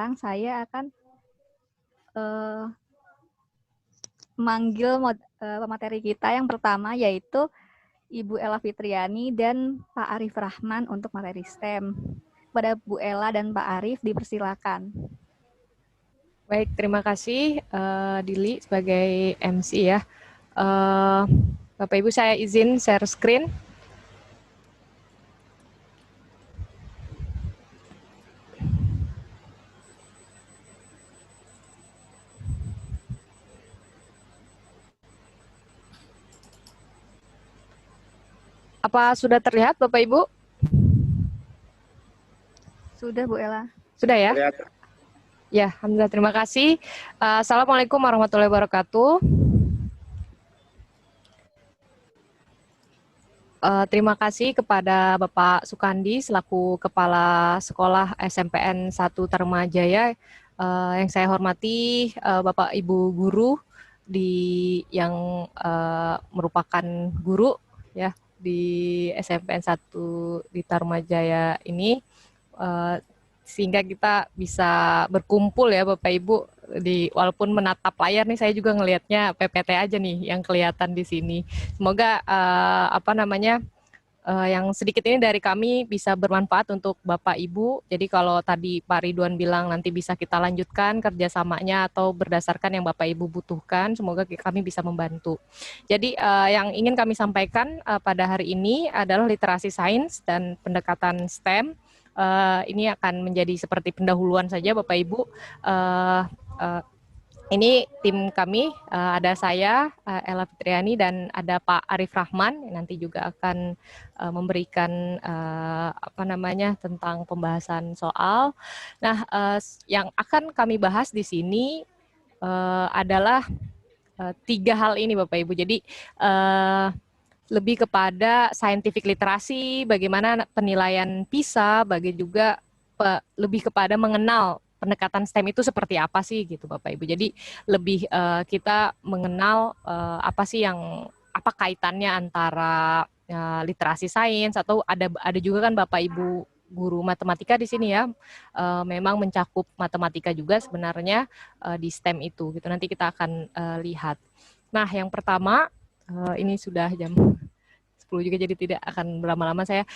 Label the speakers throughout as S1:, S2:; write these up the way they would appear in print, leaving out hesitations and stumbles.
S1: sekarang saya akan memanggil pemateri kita yang pertama, yaitu Ibu Ella Fitriani dan Pak Arif Rahman untuk materi STEM. Kepada Bu Ella dan Pak Arif, dipersilakan.
S2: Baik, terima kasih Dili sebagai MC ya. Bapak Ibu, saya izin share screen. Apa sudah terlihat Bapak Ibu?
S1: Sudah, Bu Ella.
S2: Sudah ya?
S3: Terlihat.
S2: Ya, alhamdulillah, terima kasih. Assalamualaikum warahmatullahi wabarakatuh. Terima kasih kepada Bapak Sukandi selaku Kepala Sekolah SMPN 1 Tarumajaya. Yang saya hormati Bapak Ibu guru yang merupakan guru ya di SMPN 1 di Tarumajaya ini, sehingga kita bisa berkumpul ya Bapak Ibu, walaupun menatap layar nih, saya juga ngelihatnya PPT aja nih yang kelihatan di sini. Semoga yang sedikit ini dari kami bisa bermanfaat untuk Bapak Ibu. Jadi kalau tadi Pak Ridwan bilang nanti bisa kita lanjutkan kerjasamanya atau berdasarkan yang Bapak Ibu butuhkan, semoga kami bisa membantu. Jadi yang ingin kami sampaikan pada hari ini adalah literasi sains dan pendekatan STEM. Ini akan menjadi seperti pendahuluan saja Bapak Ibu. Ini tim kami, ada saya, Ella Fitriani, dan ada Pak Arif Rahman, yang nanti juga akan memberikan tentang pembahasan soal. Nah, yang akan kami bahas di sini adalah 3 hal ini Bapak Ibu. Jadi lebih kepada scientific literasi, bagaimana penilaian PISA, juga lebih kepada mengenal pendekatan STEM itu seperti apa sih gitu Bapak Ibu. Jadi lebih kita mengenal apa kaitannya antara literasi sains, atau ada juga kan Bapak Ibu guru matematika di sini ya, memang mencakup matematika juga sebenarnya di STEM itu gitu. Nanti kita akan lihat. Nah, yang pertama, ini sudah jam 10 juga, jadi tidak akan berlama-lama saya.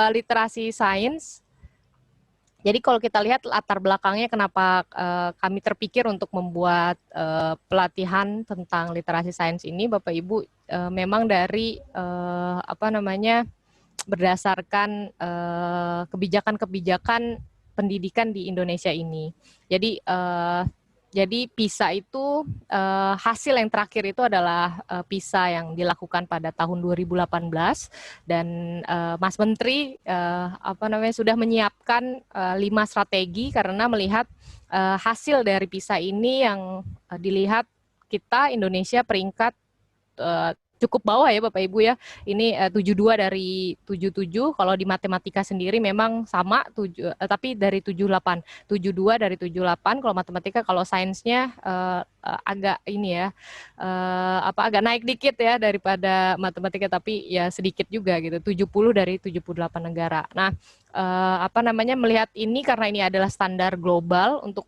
S2: Literasi sains. Jadi kalau kita lihat latar belakangnya kenapa kami terpikir untuk membuat pelatihan tentang literasi sains ini, Bapak Ibu, memang dari berdasarkan kebijakan-kebijakan pendidikan di Indonesia ini. Jadi PISA itu hasil yang terakhir itu adalah PISA yang dilakukan pada tahun 2018, dan Mas Menteri sudah menyiapkan 5 strategi karena melihat hasil dari PISA ini yang dilihat kita Indonesia peringkat cukup bawah ya Bapak Ibu ya. Ini 72 dari 77. Kalau di matematika sendiri memang sama tapi dari 78. 72 dari 78 kalau matematika. Kalau sainsnya agak ini ya, agak naik dikit ya daripada matematika, tapi ya sedikit juga gitu. 70 dari 78 negara. Nah, melihat ini karena ini adalah standar global untuk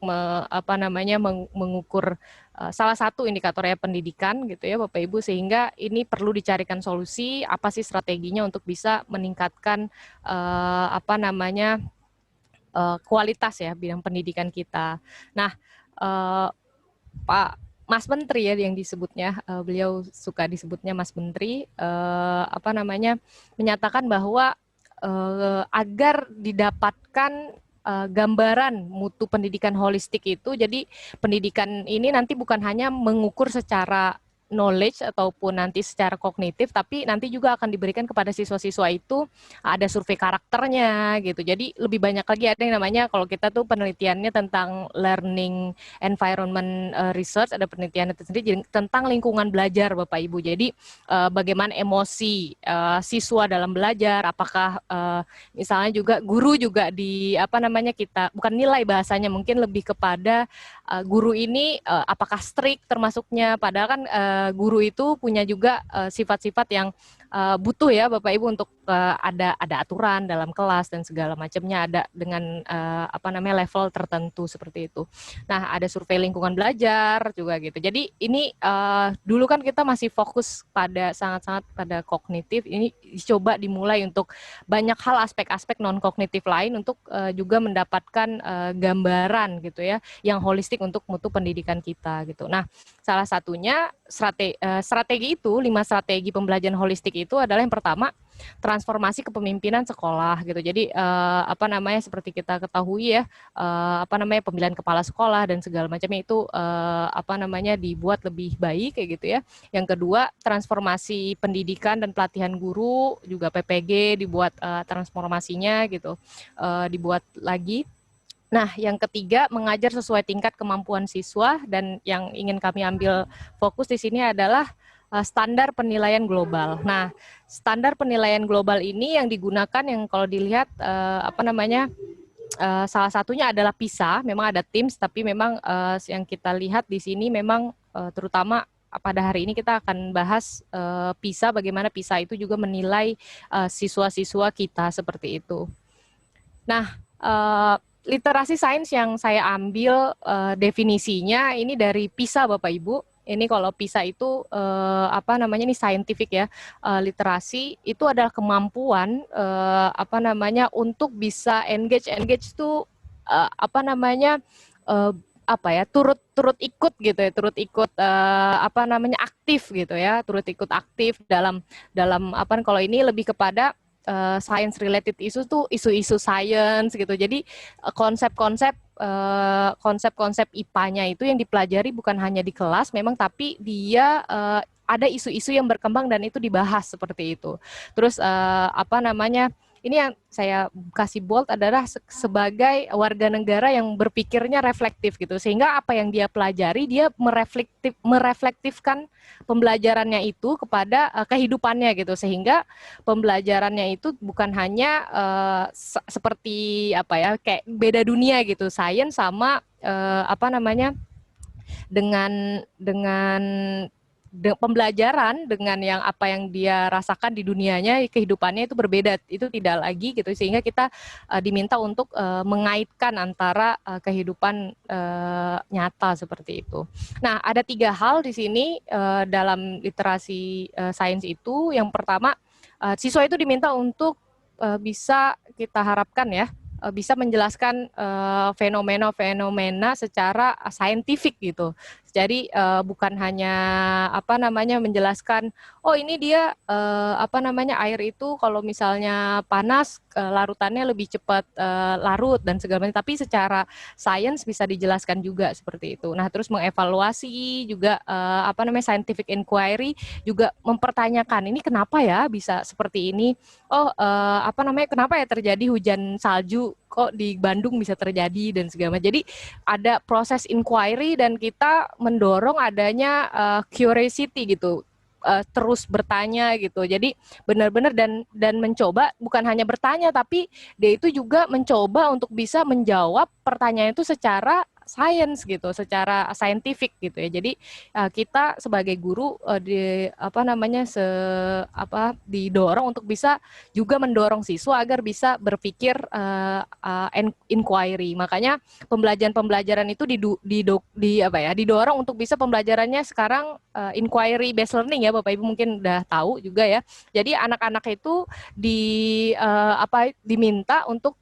S2: mengukur salah satu indikatornya pendidikan gitu ya Bapak Ibu, sehingga ini perlu dicarikan solusi apa sih strateginya untuk bisa meningkatkan kualitas ya bidang pendidikan kita. Nah, Pak Mas Menteri ya yang disebutnya, beliau suka disebutnya Mas Menteri, menyatakan bahwa agar didapatkan gambaran mutu pendidikan holistik itu, jadi pendidikan ini nanti bukan hanya mengukur secara knowledge ataupun nanti secara kognitif, tapi nanti juga akan diberikan kepada siswa-siswa itu ada survei karakternya gitu. Jadi lebih banyak lagi ada yang namanya, kalau kita tuh penelitiannya tentang learning environment research, ada penelitian itu sendiri tentang lingkungan belajar Bapak Ibu. Jadi bagaimana emosi siswa dalam belajar, apakah misalnya juga guru juga kita bukan nilai bahasanya, mungkin lebih kepada guru ini apakah strict termasuknya, padahal kan guru itu punya juga sifat-sifat yang butuh ya Bapak Ibu untuk ada aturan dalam kelas dan segala macamnya, ada dengan level tertentu seperti itu. Nah, ada survei lingkungan belajar juga gitu. Jadi ini dulu kan kita masih fokus pada sangat-sangat pada kognitif. Ini coba dimulai untuk banyak hal aspek-aspek non kognitif lain untuk juga mendapatkan gambaran gitu ya yang holistik untuk mutu pendidikan kita gitu. Nah, salah satunya strategi itu, 5 strategi pembelajaran holistik itu adalah yang pertama, transformasi kepemimpinan sekolah gitu. Jadi seperti kita ketahui ya, pemilihan kepala sekolah dan segala macamnya itu dibuat lebih baik kayak gitu ya. Yang kedua, transformasi pendidikan dan pelatihan guru, juga PPG dibuat transformasinya gitu, dibuat lagi. Nah, yang ketiga, mengajar sesuai tingkat kemampuan siswa, dan yang ingin kami ambil fokus di sini adalah standar penilaian global. Nah, standar penilaian global ini yang digunakan, yang kalau dilihat salah satunya adalah PISA. Memang ada TIMSS, tapi memang yang kita lihat di sini memang terutama pada hari ini kita akan bahas PISA, bagaimana PISA itu juga menilai siswa-siswa kita seperti itu. Nah, literasi sains yang saya ambil definisinya ini dari PISA Bapak Ibu. Ini kalau PISA itu ini scientific ya, literasi itu adalah kemampuan untuk bisa engage itu turut ikut gitu ya, turut ikut aktif gitu ya, turut ikut aktif dalam kalau ini lebih kepada science related issues tuh isu-isu science gitu. Jadi konsep-konsep IPA-nya itu yang dipelajari bukan hanya di kelas memang, tapi dia ada isu-isu yang berkembang dan itu dibahas seperti itu. Terus ini yang saya kasih bold adalah sebagai warga negara yang berpikirnya reflektif gitu, sehingga apa yang dia pelajari dia mereflektifkan pembelajarannya itu kepada kehidupannya gitu, sehingga pembelajarannya itu bukan hanya seperti kayak beda dunia gitu, sains sama dengan pembelajaran dengan yang apa yang dia rasakan di dunianya, kehidupannya itu berbeda, itu tidak lagi gitu, sehingga kita diminta untuk mengaitkan antara kehidupan nyata seperti itu. Nah, ada 3 hal di sini dalam literasi sains itu. Yang pertama, siswa itu diminta untuk bisa kita harapkan ya, bisa menjelaskan fenomena-fenomena secara saintifik gitu. Jadi bukan hanya menjelaskan, oh ini dia air itu kalau misalnya panas larutannya lebih cepat larut dan segala macam, tapi secara sains bisa dijelaskan juga seperti itu. Nah, terus mengevaluasi juga scientific inquiry, juga mempertanyakan ini kenapa ya bisa seperti ini. Oh kenapa ya terjadi hujan salju, kok di Bandung bisa terjadi dan segala macam. Jadi ada proses inquiry dan kita mendorong adanya curiosity gitu, terus bertanya gitu. Jadi benar-benar dan mencoba bukan hanya bertanya, tapi dia itu juga mencoba untuk bisa menjawab pertanyaan itu secara science gitu, secara scientific gitu ya. Jadi kita sebagai guru didorong untuk bisa juga mendorong siswa agar bisa berpikir inquiry. Makanya pembelajaran itu didorong untuk bisa pembelajarannya sekarang inquiry based learning ya, Bapak Ibu mungkin udah tahu juga ya. Jadi anak-anak itu diminta untuk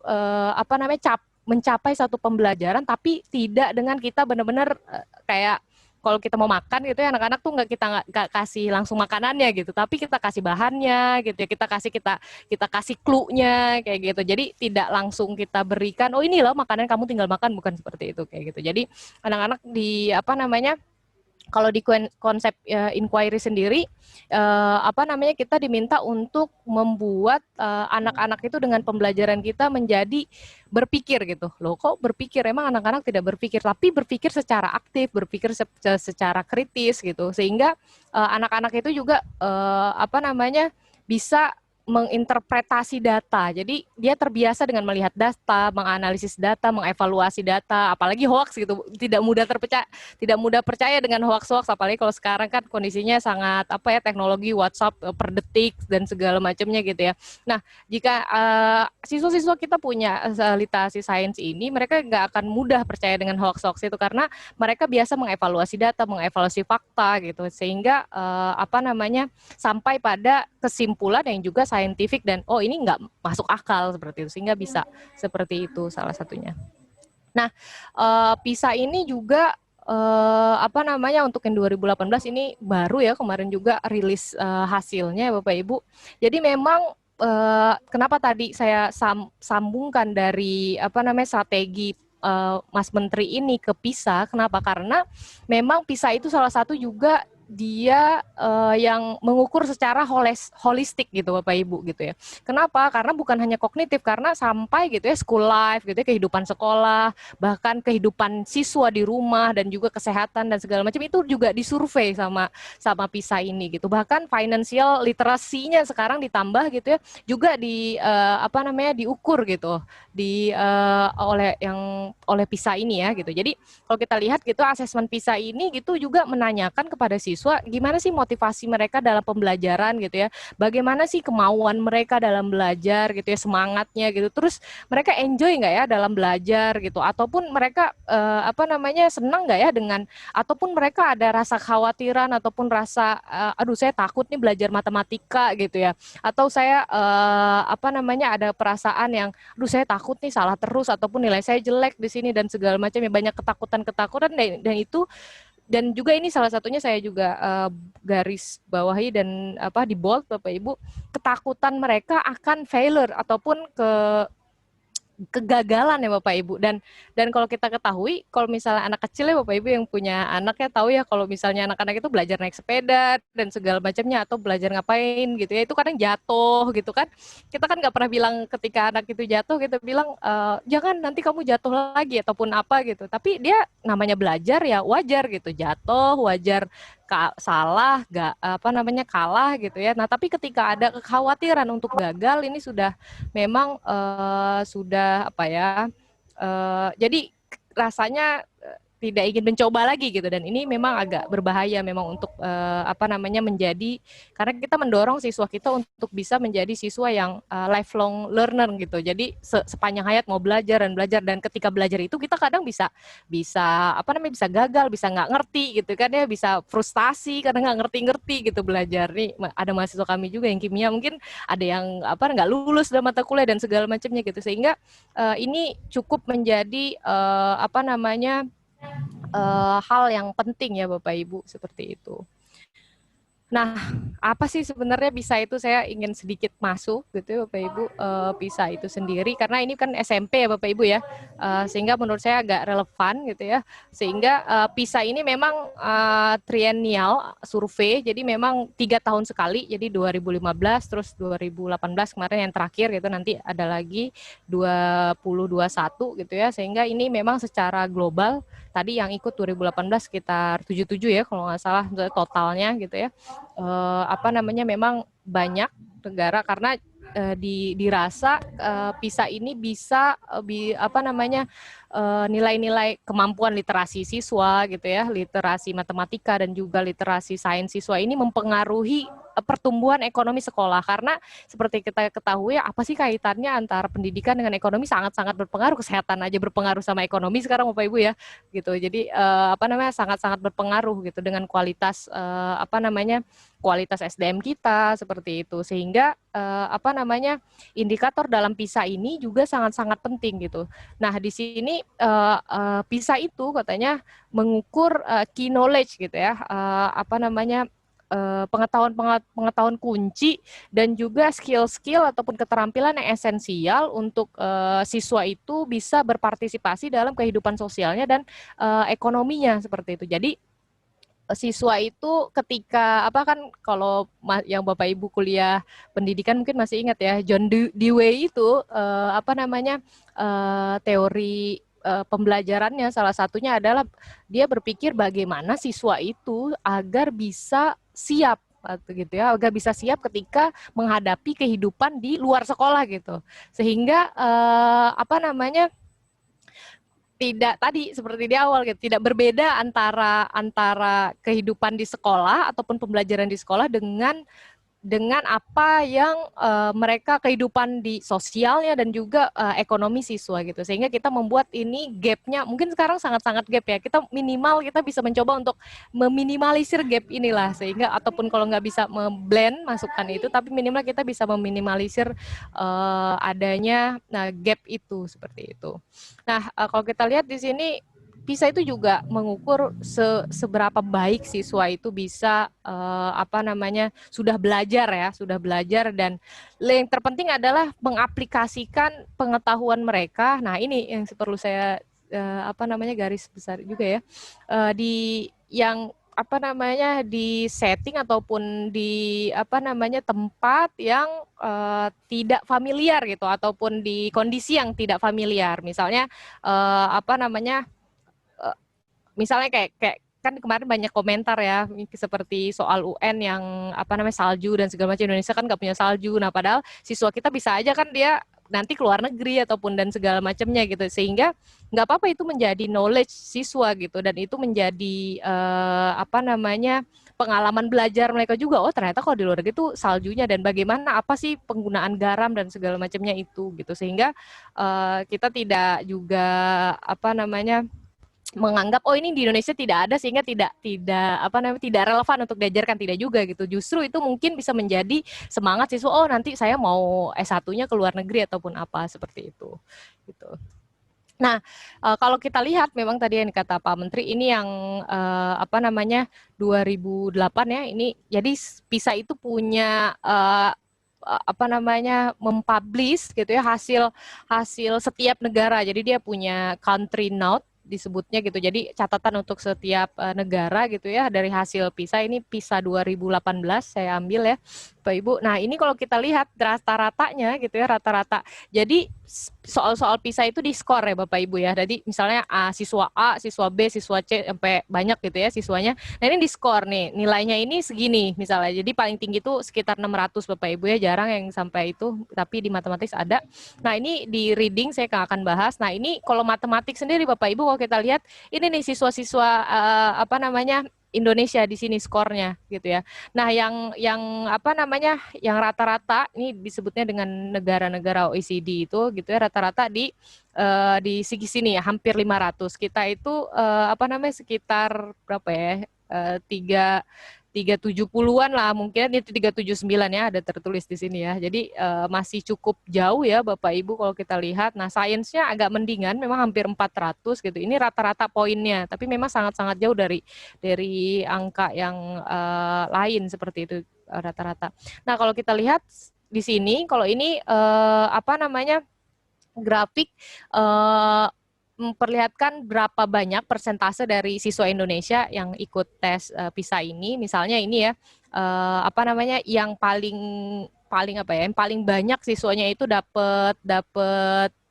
S2: mencapai satu pembelajaran, tapi tidak dengan kita benar-benar kayak kalau kita mau makan gitu ya, anak-anak tuh nggak kasih langsung makanannya gitu, tapi kita kasih bahannya gitu ya, kita kasih clue-nya kayak gitu. Jadi tidak langsung kita berikan, oh ini loh makanan kamu tinggal makan, bukan seperti itu kayak gitu. Jadi anak-anak di kalau di konsep inquiry sendiri, kita diminta untuk membuat anak-anak itu dengan pembelajaran kita menjadi berpikir gitu. Loh, kok berpikir? Emang anak-anak tidak berpikir, tapi berpikir secara aktif, berpikir secara kritis gitu. Sehingga anak-anak itu juga bisa menginterpretasi data. Jadi dia terbiasa dengan melihat data, menganalisis data, mengevaluasi data, apalagi hoax gitu. Tidak mudah percaya dengan hoax-hoax, apalagi kalau sekarang kan kondisinya sangat teknologi WhatsApp per detik dan segala macamnya gitu ya. Nah, jika siswa-siswa kita punya literasi sains ini, mereka nggak akan mudah percaya dengan hoax-hoax itu karena mereka biasa mengevaluasi data, mengevaluasi fakta gitu, sehingga sampai pada kesimpulan yang juga saintifik dan ini nggak masuk akal seperti itu, sehingga bisa seperti itu salah satunya. Nah, PISA ini juga untuk yang 2018 ini baru ya, kemarin juga rilis hasilnya Bapak Ibu. Jadi memang kenapa tadi saya sambungkan dari strategi Mas Menteri ini ke PISA, kenapa? Karena memang PISA itu salah satu juga dia yang mengukur secara holistik gitu Bapak Ibu gitu ya. Kenapa? Karena bukan hanya kognitif, karena sampai gitu ya school life gitu ya, kehidupan sekolah, bahkan kehidupan siswa di rumah dan juga kesehatan dan segala macam itu juga disurvei sama PISA ini gitu. Bahkan financial literasinya sekarang ditambah gitu ya, juga diukur gitu oleh PISA ini ya gitu. Jadi kalau kita lihat gitu asesmen PISA ini gitu juga menanyakan kepada siswa gimana sih motivasi mereka dalam pembelajaran gitu ya, bagaimana sih kemauan mereka dalam belajar gitu ya, semangatnya gitu, terus mereka enjoy nggak ya dalam belajar gitu, ataupun mereka senang nggak ya dengan, ataupun mereka ada rasa khawatiran ataupun rasa aduh saya takut nih belajar matematika gitu ya, atau saya ada perasaan yang aduh saya takut nih salah terus ataupun nilai saya jelek di sini dan segala macam ya, banyak ketakutan dan itu. Dan juga ini salah satunya saya juga garis bawahi dan di bold Bapak Ibu, ketakutan mereka akan failure ataupun kegagalan ya Bapak Ibu. Dan kalau kita ketahui kalau misalnya anak kecil ya Bapak Ibu yang punya anak ya tahu ya, kalau misalnya anak-anak itu belajar naik sepeda dan segala macamnya atau belajar ngapain gitu ya, itu kadang jatuh gitu kan. Kita kan nggak pernah bilang ketika anak itu jatuh kita bilang jangan nanti kamu jatuh lagi ataupun apa gitu. Tapi dia namanya belajar ya wajar gitu, jatuh wajar, salah kalah gitu ya. Nah, tapi ketika ada kekhawatiran untuk gagal ini sudah memang jadi rasanya tidak ingin mencoba lagi gitu, dan ini memang agak berbahaya memang untuk menjadi, karena kita mendorong siswa kita untuk bisa menjadi siswa yang lifelong learner gitu. Jadi sepanjang hayat mau belajar dan ketika belajar itu kita kadang bisa gagal, bisa nggak ngerti gitu kan ya, bisa frustasi karena nggak ngerti gitu belajar. Nih ada mahasiswa kami juga yang kimia mungkin ada yang nggak lulus dalam mata kuliah dan segala macamnya gitu, sehingga ini cukup menjadi hal yang penting ya Bapak Ibu, seperti itu. Nah, apa sih sebenarnya PISA itu, saya ingin sedikit masuk gitu ya Bapak Ibu, PISA itu sendiri, karena ini kan SMP ya Bapak Ibu ya, sehingga menurut saya agak relevan gitu ya, sehingga PISA ini memang triennial survei, jadi memang 3 tahun sekali, jadi 2015 terus 2018 kemarin yang terakhir gitu, nanti ada lagi 2021 gitu ya, sehingga ini memang secara global, tadi yang ikut 2018 sekitar 77 ya kalau nggak salah totalnya gitu ya. Memang banyak negara karena dirasa PISA ini bisa nilai-nilai kemampuan literasi siswa gitu ya, literasi matematika dan juga literasi sains siswa ini mempengaruhi pertumbuhan ekonomi sekolah, karena seperti kita ketahui apa sih kaitannya antara pendidikan dengan ekonomi, sangat-sangat berpengaruh, kesehatan aja berpengaruh sama ekonomi sekarang Bapak Ibu ya gitu. Jadi sangat-sangat berpengaruh gitu dengan kualitas kualitas SDM kita seperti itu, sehingga indikator dalam PISA ini juga sangat-sangat penting gitu. Nah, di sini PISA itu katanya mengukur key knowledge gitu ya, pengetahuan kunci dan juga skill-skill ataupun keterampilan yang esensial untuk siswa itu bisa berpartisipasi dalam kehidupan sosialnya dan ekonominya seperti itu. Jadi siswa itu ketika kalau yang Bapak Ibu kuliah pendidikan mungkin masih ingat ya, John Dewey itu teori pembelajarannya salah satunya adalah dia berpikir bagaimana siswa itu agar bisa siap atau gitu ya, agar bisa siap ketika menghadapi kehidupan di luar sekolah gitu. Sehingga apa namanya, tidak tadi seperti di awal gitu, tidak berbeda antara kehidupan di sekolah ataupun pembelajaran di sekolah dengan apa yang mereka kehidupan di sosialnya dan juga ekonomi siswa gitu, sehingga kita membuat ini gapnya mungkin sekarang sangat-sangat gap ya, kita minimal kita bisa mencoba untuk meminimalisir gap inilah, sehingga ataupun kalau nggak bisa memblend masukkan itu, tapi minimal kita bisa meminimalisir adanya gap itu seperti itu. Nah kalau kita lihat di sini PISA itu juga mengukur seberapa baik siswa itu bisa apa namanya sudah belajar dan yang terpenting adalah mengaplikasikan pengetahuan mereka. Nah ini yang perlu saya apa namanya garis besar juga ya, di yang apa namanya di setting ataupun di apa namanya tempat yang tidak familiar gitu, ataupun di kondisi yang tidak familiar, misalnya apa namanya misalnya kayak kan kemarin banyak komentar ya seperti soal UN yang apa namanya salju dan segala macam, Indonesia kan nggak punya salju. Nah padahal siswa kita bisa aja kan dia nanti keluar negeri ataupun dan segala macamnya gitu, sehingga nggak apa-apa itu menjadi knowledge siswa gitu, dan itu menjadi apa namanya pengalaman belajar mereka juga. Oh ternyata kalau di luar negeri itu saljunya dan bagaimana apa sih penggunaan garam dan segala macamnya itu gitu, sehingga kita tidak juga apa namanya menganggap oh ini di Indonesia tidak ada sehingga tidak apa namanya tidak relevan untuk diajarkan, tidak juga gitu. Justru itu mungkin bisa menjadi semangat siswa, oh nanti saya mau S1-nya ke luar negeri ataupun apa seperti itu gitu. Nah, kalau kita lihat memang tadi yang kata Pak Menteri ini yang apa namanya 2008 ya, ini jadi PISA itu punya apa namanya mempublish gitu ya hasil setiap negara. Jadi dia punya country note disebutnya gitu. Jadi catatan untuk setiap negara gitu ya dari hasil PISA. Ini PISA 2018 saya ambil ya Bapak Ibu. Nah ini kalau kita lihat rata-ratanya gitu ya, rata-rata. Jadi soal-soal PISA itu di skor ya Bapak Ibu ya. Jadi misalnya siswa A, siswa B, siswa C sampai banyak gitu ya siswanya. Nah ini di skor nih, nilainya ini segini misalnya. Jadi paling tinggi itu sekitar 600 Bapak Ibu ya, jarang yang sampai itu, tapi di matematik ada. Nah ini di reading saya akan bahas. Nah ini kalau matematik sendiri Bapak Ibu kalau kita lihat ini nih siswa-siswa apa namanya Indonesia di sini skornya gitu ya. Nah, yang apa namanya? Yang rata-rata ini disebutnya dengan negara-negara OECD itu gitu ya, rata-rata di segi sini ya hampir 500. Kita itu apa namanya sekitar berapa ya? 370-an lah mungkin, itu 379 ya ada tertulis di sini ya. Jadi masih cukup jauh ya Bapak Ibu kalau kita lihat. Nah, sainsnya agak mendingan, memang hampir 400 gitu. Ini rata-rata poinnya, tapi memang sangat-sangat jauh dari angka yang lain seperti itu rata-rata. Nah, kalau kita lihat di sini, kalau ini apa namanya grafik memperlihatkan berapa banyak persentase dari siswa Indonesia yang ikut tes PISA ini. Misalnya ini ya, apa namanya yang paling apa ya, yang paling banyak siswanya itu dapat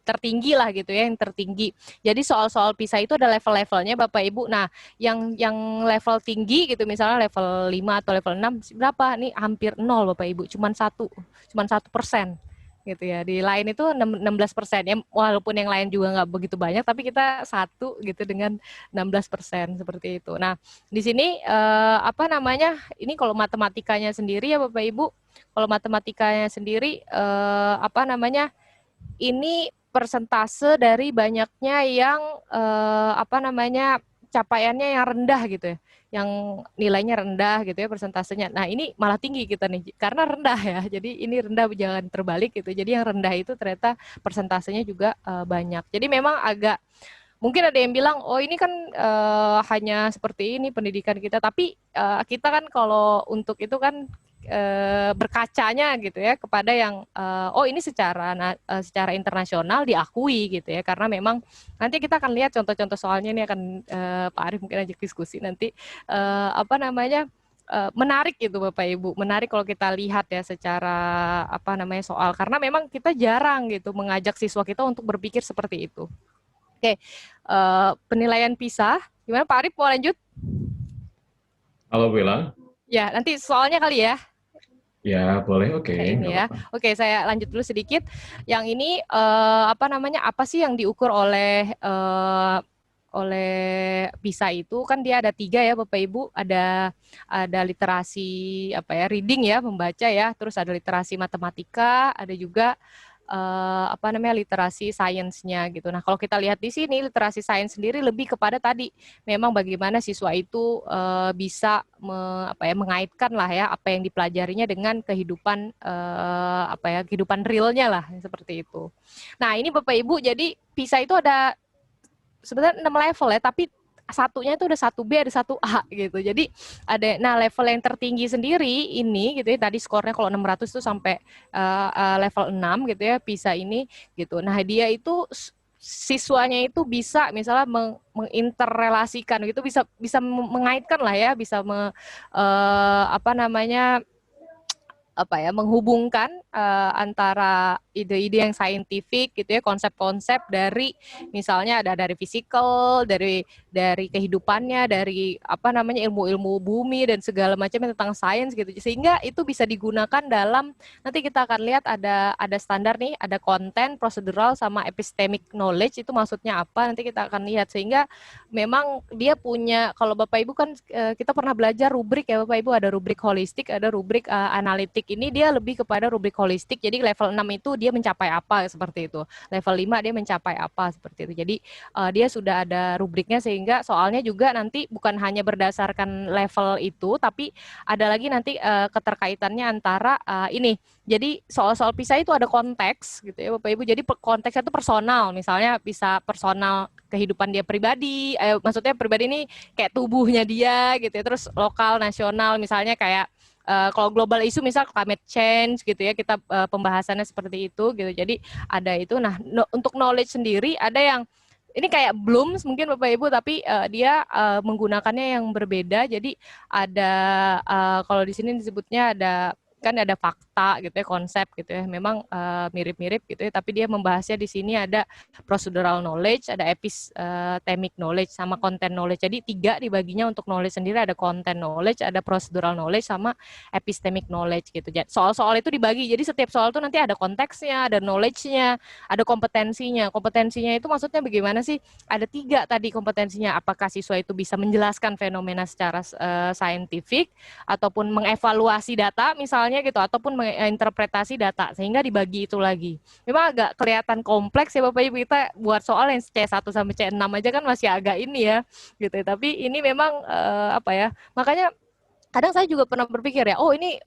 S2: tertinggi lah gitu ya, yang tertinggi. Jadi soal-soal PISA itu ada level-levelnya Bapak Ibu. Nah, yang level tinggi gitu misalnya level 5 atau level 6 berapa? Nih hampir 0 Bapak Ibu, cuman 1%. Gitu ya, di lain itu 16% ya, walaupun yang lain juga nggak begitu banyak, tapi kita satu gitu dengan 16% seperti itu. Nah di sini apa namanya ini kalau matematikanya sendiri ya Bapak Ibu, kalau matematikanya sendiri apa namanya ini persentase dari banyaknya yang apa namanya capaiannya yang rendah gitu ya, yang nilainya rendah gitu ya persentasenya. Nah ini malah tinggi kita nih karena rendah ya. Jadi ini rendah jangan terbalik gitu. Jadi yang rendah itu ternyata persentasenya juga banyak. Jadi memang agak mungkin ada yang bilang oh ini kan hanya seperti ini pendidikan kita. Tapi kita kan kalau untuk itu kan berkacanya gitu ya kepada yang oh ini secara internasional diakui gitu ya, karena memang nanti kita akan lihat contoh-contoh soalnya ini akan Pak Arief mungkin ajak diskusi nanti apa namanya menarik gitu Bapak Ibu, menarik kalau kita lihat ya secara apa namanya soal, karena memang kita jarang gitu mengajak siswa kita untuk berpikir seperti itu. Oke, penilaian PISA gimana Pak Arief, mau lanjut?
S3: Halo Bella.
S2: Ya, nanti soalnya kali ya.
S3: Ya, boleh, oke,
S2: Kayak ini
S3: nggak
S2: ya.
S3: apa-apa.
S2: Oke, saya lanjut dulu sedikit. Yang ini apa namanya? Apa sih yang diukur oleh PISA itu? Kan dia ada 3 ya, Bapak Ibu. Ada literasi apa ya? Reading ya, membaca ya. Terus ada literasi matematika, ada juga apa namanya literasi sainsnya gitu. Nah, kalau kita lihat di sini literasi sains sendiri lebih kepada tadi memang bagaimana siswa itu bisa apa ya mengaitkan lah ya apa yang dipelajarinya dengan kehidupan apa ya kehidupan realnya lah seperti itu. Nah, ini Bapak Ibu jadi PISA itu ada sebenarnya 6 level ya, tapi satunya itu ada 1B, ada 1A gitu. Jadi nah level yang tertinggi sendiri ini gitu ya, tadi skornya kalau 600 itu sampai level 6 gitu ya, PISA ini gitu. Nah, dia itu siswanya itu bisa misalnya menginterrelasikan gitu, bisa mengaitkan lah ya, bisa apa namanya menghubungkan antara ide-ide yang saintifik gitu ya, konsep-konsep dari misalnya ada dari fisikal, dari kehidupannya, dari apa namanya ilmu-ilmu bumi dan segala macam tentang sains gitu. Sehingga itu bisa digunakan dalam nanti kita akan lihat ada standar nih, ada konten, prosedural sama epistemic knowledge itu maksudnya apa nanti kita akan lihat sehingga memang dia punya kalau Bapak Ibu kan kita pernah belajar rubrik ya Bapak Ibu ada rubrik holistik, ada rubrik analitik. Ini dia lebih kepada rubrik holistik. Jadi level 6 itu dia mencapai apa seperti itu. Level 5 dia mencapai apa seperti itu. Jadi dia sudah ada rubriknya sehingga soalnya juga nanti bukan hanya berdasarkan level itu tapi ada lagi nanti keterkaitannya antara ini. Jadi soal-soal PISA itu ada konteks gitu ya Bapak Ibu. Jadi konteksnya itu personal. Misalnya bisa personal kehidupan dia pribadi, maksudnya pribadi ini kayak tubuhnya dia gitu ya. Terus lokal, nasional misalnya kayak kalau global isu misal climate change gitu ya kita pembahasannya seperti itu gitu jadi ada itu. Nah untuk knowledge sendiri ada yang ini kayak Blooms mungkin Bapak Ibu tapi dia menggunakannya yang berbeda jadi ada kalau di sini disebutnya ada kan ada fakta gitu ya konsep gitu ya memang mirip-mirip gitu ya tapi dia membahasnya di sini ada procedural knowledge ada epistemic knowledge sama content knowledge jadi 3 dibaginya untuk knowledge sendiri ada content knowledge ada procedural knowledge sama epistemic knowledge gitu soal-soal itu dibagi jadi setiap soal itu nanti ada konteksnya ada knowledge-nya ada kompetensinya itu maksudnya bagaimana sih ada 3 tadi kompetensinya apakah siswa itu bisa menjelaskan fenomena secara saintifik ataupun mengevaluasi data misalnya gitu ataupun menginterpretasi data sehingga dibagi itu lagi. Memang agak kelihatan kompleks ya Bapak Ibu kita buat soal yang C1 sampai C6 aja kan masih agak ini ya gitu. Tapi ini memang apa ya? Makanya kadang saya juga pernah berpikir ya, oh ini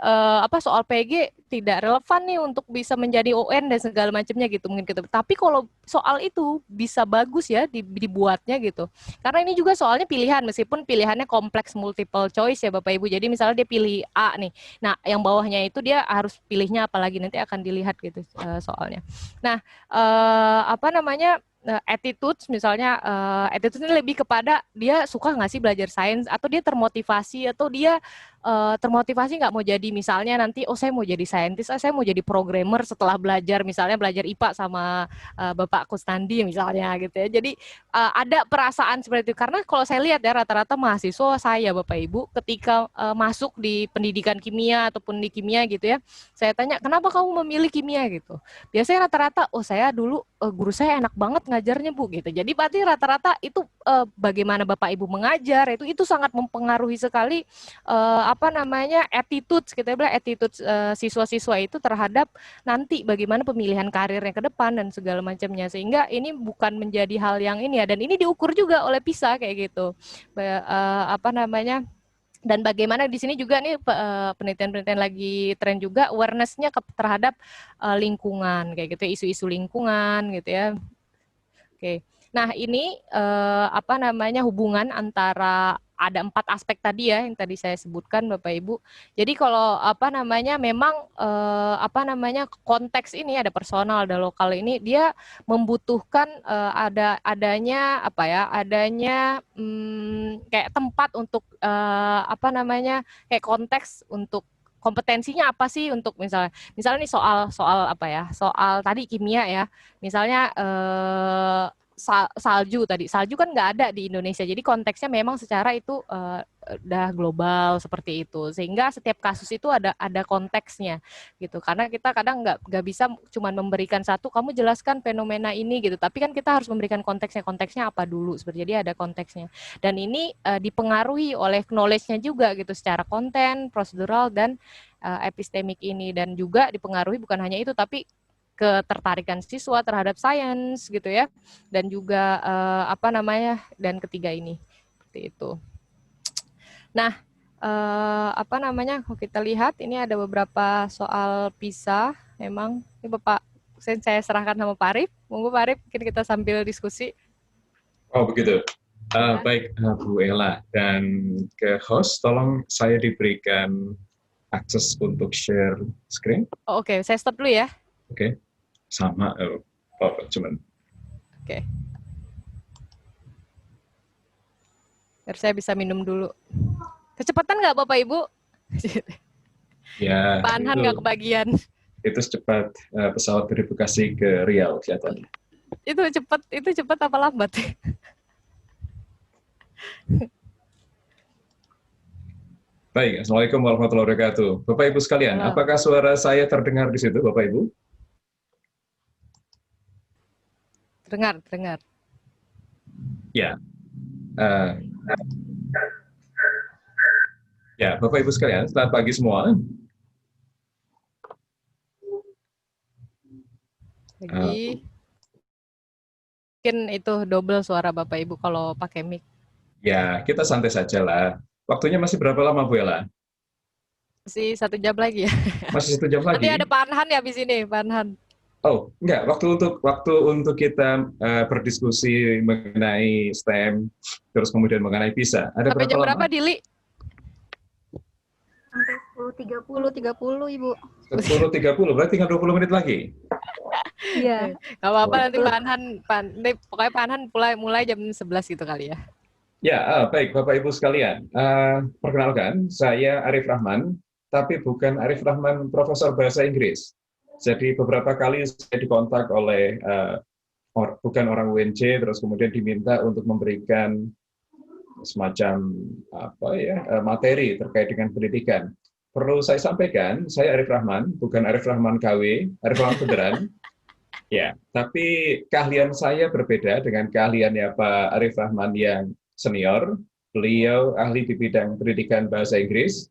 S2: soal PG tidak relevan nih untuk bisa menjadi UN dan segala macamnya gitu mungkin gitu. Tapi kalau soal itu bisa bagus ya dibuatnya gitu. Karena ini juga soalnya pilihan meskipun pilihannya kompleks multiple choice ya Bapak Ibu. Jadi misalnya dia pilih A nih. Nah, yang bawahnya itu dia harus pilihnya apalagi nanti akan dilihat gitu soalnya. Nah, apa namanya attitude misalnya attitude ini lebih kepada dia suka nggak sih belajar sains atau dia termotivasi atau dia termotivasi nggak mau jadi misalnya nanti saya mau jadi saintis saya mau jadi programmer setelah belajar misalnya belajar IPA sama Bapak Kustandi misalnya gitu ya jadi ada perasaan seperti itu karena kalau saya lihat ya rata-rata mahasiswa saya Bapak Ibu ketika masuk di pendidikan kimia ataupun di kimia gitu ya saya tanya kenapa kamu memilih kimia gitu biasanya rata-rata saya dulu guru saya enak banget ngajarnya Bu gitu. Jadi berarti rata-rata itu bagaimana Bapak Ibu mengajar itu sangat mempengaruhi sekali attitude kita bilang attitude siswa-siswa itu terhadap nanti bagaimana pemilihan karirnya ke depan dan segala macamnya sehingga ini bukan menjadi hal yang ini ya dan ini diukur juga oleh PISA kayak gitu. Dan bagaimana di sini juga nih penelitian-penelitian lagi tren juga awareness-nya terhadap lingkungan kayak gitu isu-isu lingkungan gitu ya. Oke. Nah, ini hubungan antara ada 4 aspek tadi ya yang tadi saya sebutkan Bapak Ibu. Jadi kalau memang konteks ini ada personal, ada lokal ini dia membutuhkan adanya kayak tempat untuk kayak konteks untuk kompetensinya apa sih untuk misalnya nih soal tadi kimia ya misalnya salju tadi. Salju kan nggak ada di Indonesia. Jadi konteksnya memang secara itu udah global seperti itu. Sehingga setiap kasus itu ada konteksnya gitu. Karena kita kadang nggak bisa cuma memberikan satu, kamu jelaskan fenomena ini gitu. Tapi kan kita harus memberikan konteksnya apa dulu. Jadi ada konteksnya. Dan ini dipengaruhi oleh knowledge-nya juga gitu, secara konten, prosedural, dan epistemik ini. Dan juga dipengaruhi bukan hanya itu, tapi ketertarikan siswa terhadap sains gitu ya, dan juga dan ketiga ini seperti itu. Nah, kalau kita lihat ini ada beberapa soal PISA. Memang ini Bapak, saya serahkan sama Pak Arif. Monggo Pak Arif, mungkin kita sambil diskusi.
S3: Oh begitu. Baik Bu Ella, dan ke host tolong saya diberikan akses untuk share screen.
S2: Oke, saya stop dulu ya.
S3: Oke, sama. Cuman.
S2: Oke. Biar saya bisa minum dulu. Kecepatan nggak Bapak Ibu?
S3: Ya.
S2: Pak Anhan nggak kebagian.
S3: Itu secepat pesawat dari Bekasi ke Riau kelihatannya.
S2: Itu cepat apa lambat?
S3: Baik, Assalamualaikum warahmatullahi wabarakatuh. Bapak Ibu sekalian, apakah suara saya terdengar di situ, Bapak Ibu?
S2: Dengar.
S3: Ya. Ya, Bapak Ibu sekalian, selamat pagi semua.
S2: Mungkin itu double suara Bapak Ibu kalau pakai mic.
S3: Ya, kita santai saja lah. Waktunya masih berapa lama, Bu Ella?
S2: Masih 1 jam lagi ya.
S3: Masih 1 jam lagi?
S2: Nanti ada Pak Anhan ya habis ini, Pak Anhan.
S3: Oh, enggak. Waktu untuk kita berdiskusi mengenai STEM, terus kemudian mengenai PISA. Ada
S2: sampai
S3: berapa
S2: jam
S3: lama?
S2: berapa, Dili?
S1: Sampai 10.30, Ibu.
S3: 10.30, berarti tinggal 20 menit lagi.
S1: Iya.
S2: Gak apa-apa, nanti Pak Anhan, pokoknya Pak Anhan mulai jam 11 gitu kali ya.
S3: Ya, baik Bapak Ibu sekalian. Perkenalkan, saya Arif Rahman, tapi bukan Arif Rahman Profesor Bahasa Inggris. Jadi beberapa kali saya dikontak oleh bukan orang UNJ, terus kemudian diminta untuk memberikan semacam materi terkait dengan pendidikan. Perlu saya sampaikan, saya Arif Rahman, bukan Arif Rahman KW, Arif Rahman Federan. Ya, tapi keahlian saya berbeda dengan keahliannya Pak Arif Rahman yang senior. Beliau ahli di bidang pendidikan bahasa Inggris,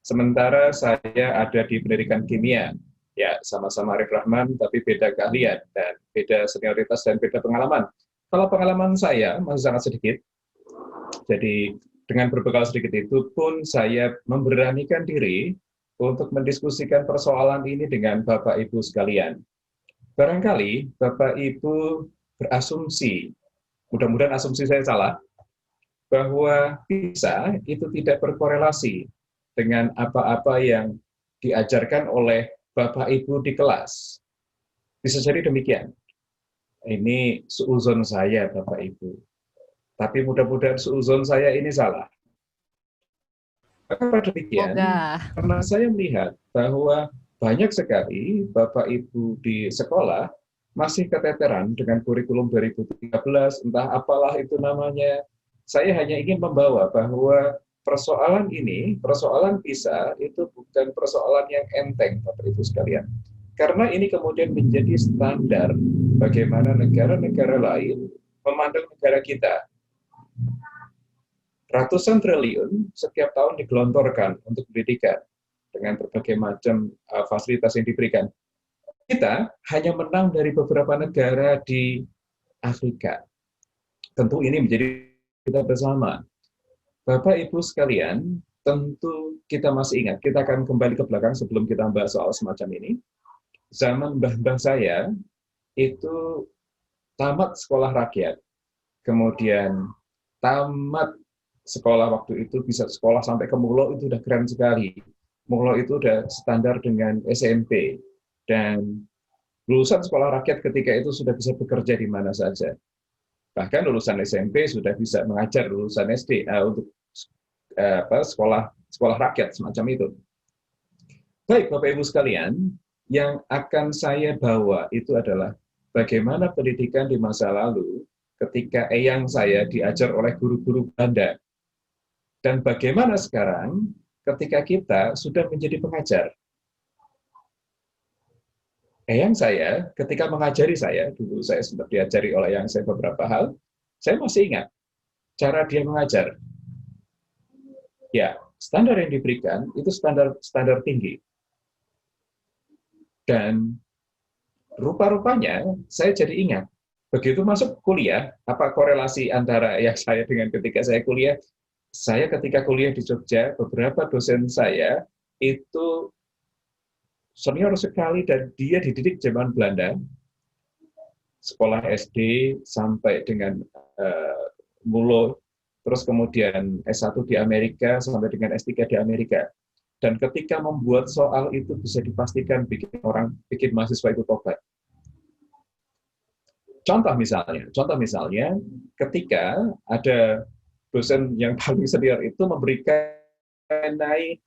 S3: sementara saya ada di pendidikan kimia. Ya, sama-sama Arif Rahman, tapi beda keahlian, dan beda senioritas, dan beda pengalaman. Kalau pengalaman saya masih sangat sedikit, jadi dengan berbekal sedikit itu pun saya memberanikan diri untuk mendiskusikan persoalan ini dengan Bapak Ibu sekalian. Barangkali Bapak Ibu berasumsi, mudah-mudahan asumsi saya salah, bahwa PISA itu tidak berkorelasi dengan apa-apa yang diajarkan oleh Bapak Ibu di kelas. Bisa jadi demikian. Ini suuzon saya, Bapak Ibu. Tapi mudah-mudahan suuzon saya ini salah. Kenapa demikian? Karena saya melihat bahwa banyak sekali Bapak Ibu di sekolah masih keteteran dengan kurikulum 2013, entah apalah itu namanya. Saya hanya ingin membawa bahwa persoalan ini, persoalan PISA, itu bukan persoalan yang enteng, Bapak Ibu sekalian. Karena ini kemudian menjadi standar bagaimana negara-negara lain memandang negara kita. Ratusan triliun setiap tahun digelontorkan untuk pendidikan dengan berbagai macam fasilitas yang diberikan. Kita hanya menang dari beberapa negara di Afrika. Tentu ini menjadi kita bersama. Bapak Ibu sekalian, tentu kita masih ingat, kita akan kembali ke belakang sebelum kita membahas soal semacam ini. Zaman mbah-mbah saya itu tamat sekolah rakyat, kemudian tamat sekolah waktu itu bisa sekolah sampai ke Mulo, itu udah keren sekali. Mulo itu udah standar dengan SMP, dan lulusan sekolah rakyat ketika itu sudah bisa bekerja di mana saja. Bahkan lulusan SMP sudah bisa mengajar lulusan SD untuk sekolah rakyat semacam itu. Baik, Bapak Ibu sekalian, yang akan saya bawa itu adalah bagaimana pendidikan di masa lalu ketika eyang saya diajar oleh guru-guru Belanda. Dan bagaimana sekarang ketika kita sudah menjadi pengajar. Eyang saya ketika mengajari saya, dulu saya sempat diajari oleh eyang saya beberapa hal, saya masih ingat cara dia mengajar. Ya, standar yang diberikan itu standar tinggi. Dan rupa-rupanya saya jadi ingat, begitu masuk kuliah, apa korelasi antara yang saya dengan ketika saya kuliah? Saya ketika kuliah di Jogja, beberapa dosen saya itu senior sekali dan dia dididik zaman Belanda, sekolah SD sampai dengan mulo, terus kemudian S1 di Amerika sampai dengan S3 di Amerika. Dan ketika membuat soal itu bisa dipastikan bikin mahasiswa itu tobat. Contoh misalnya, ketika ada dosen yang paling senior itu memberikan mengenai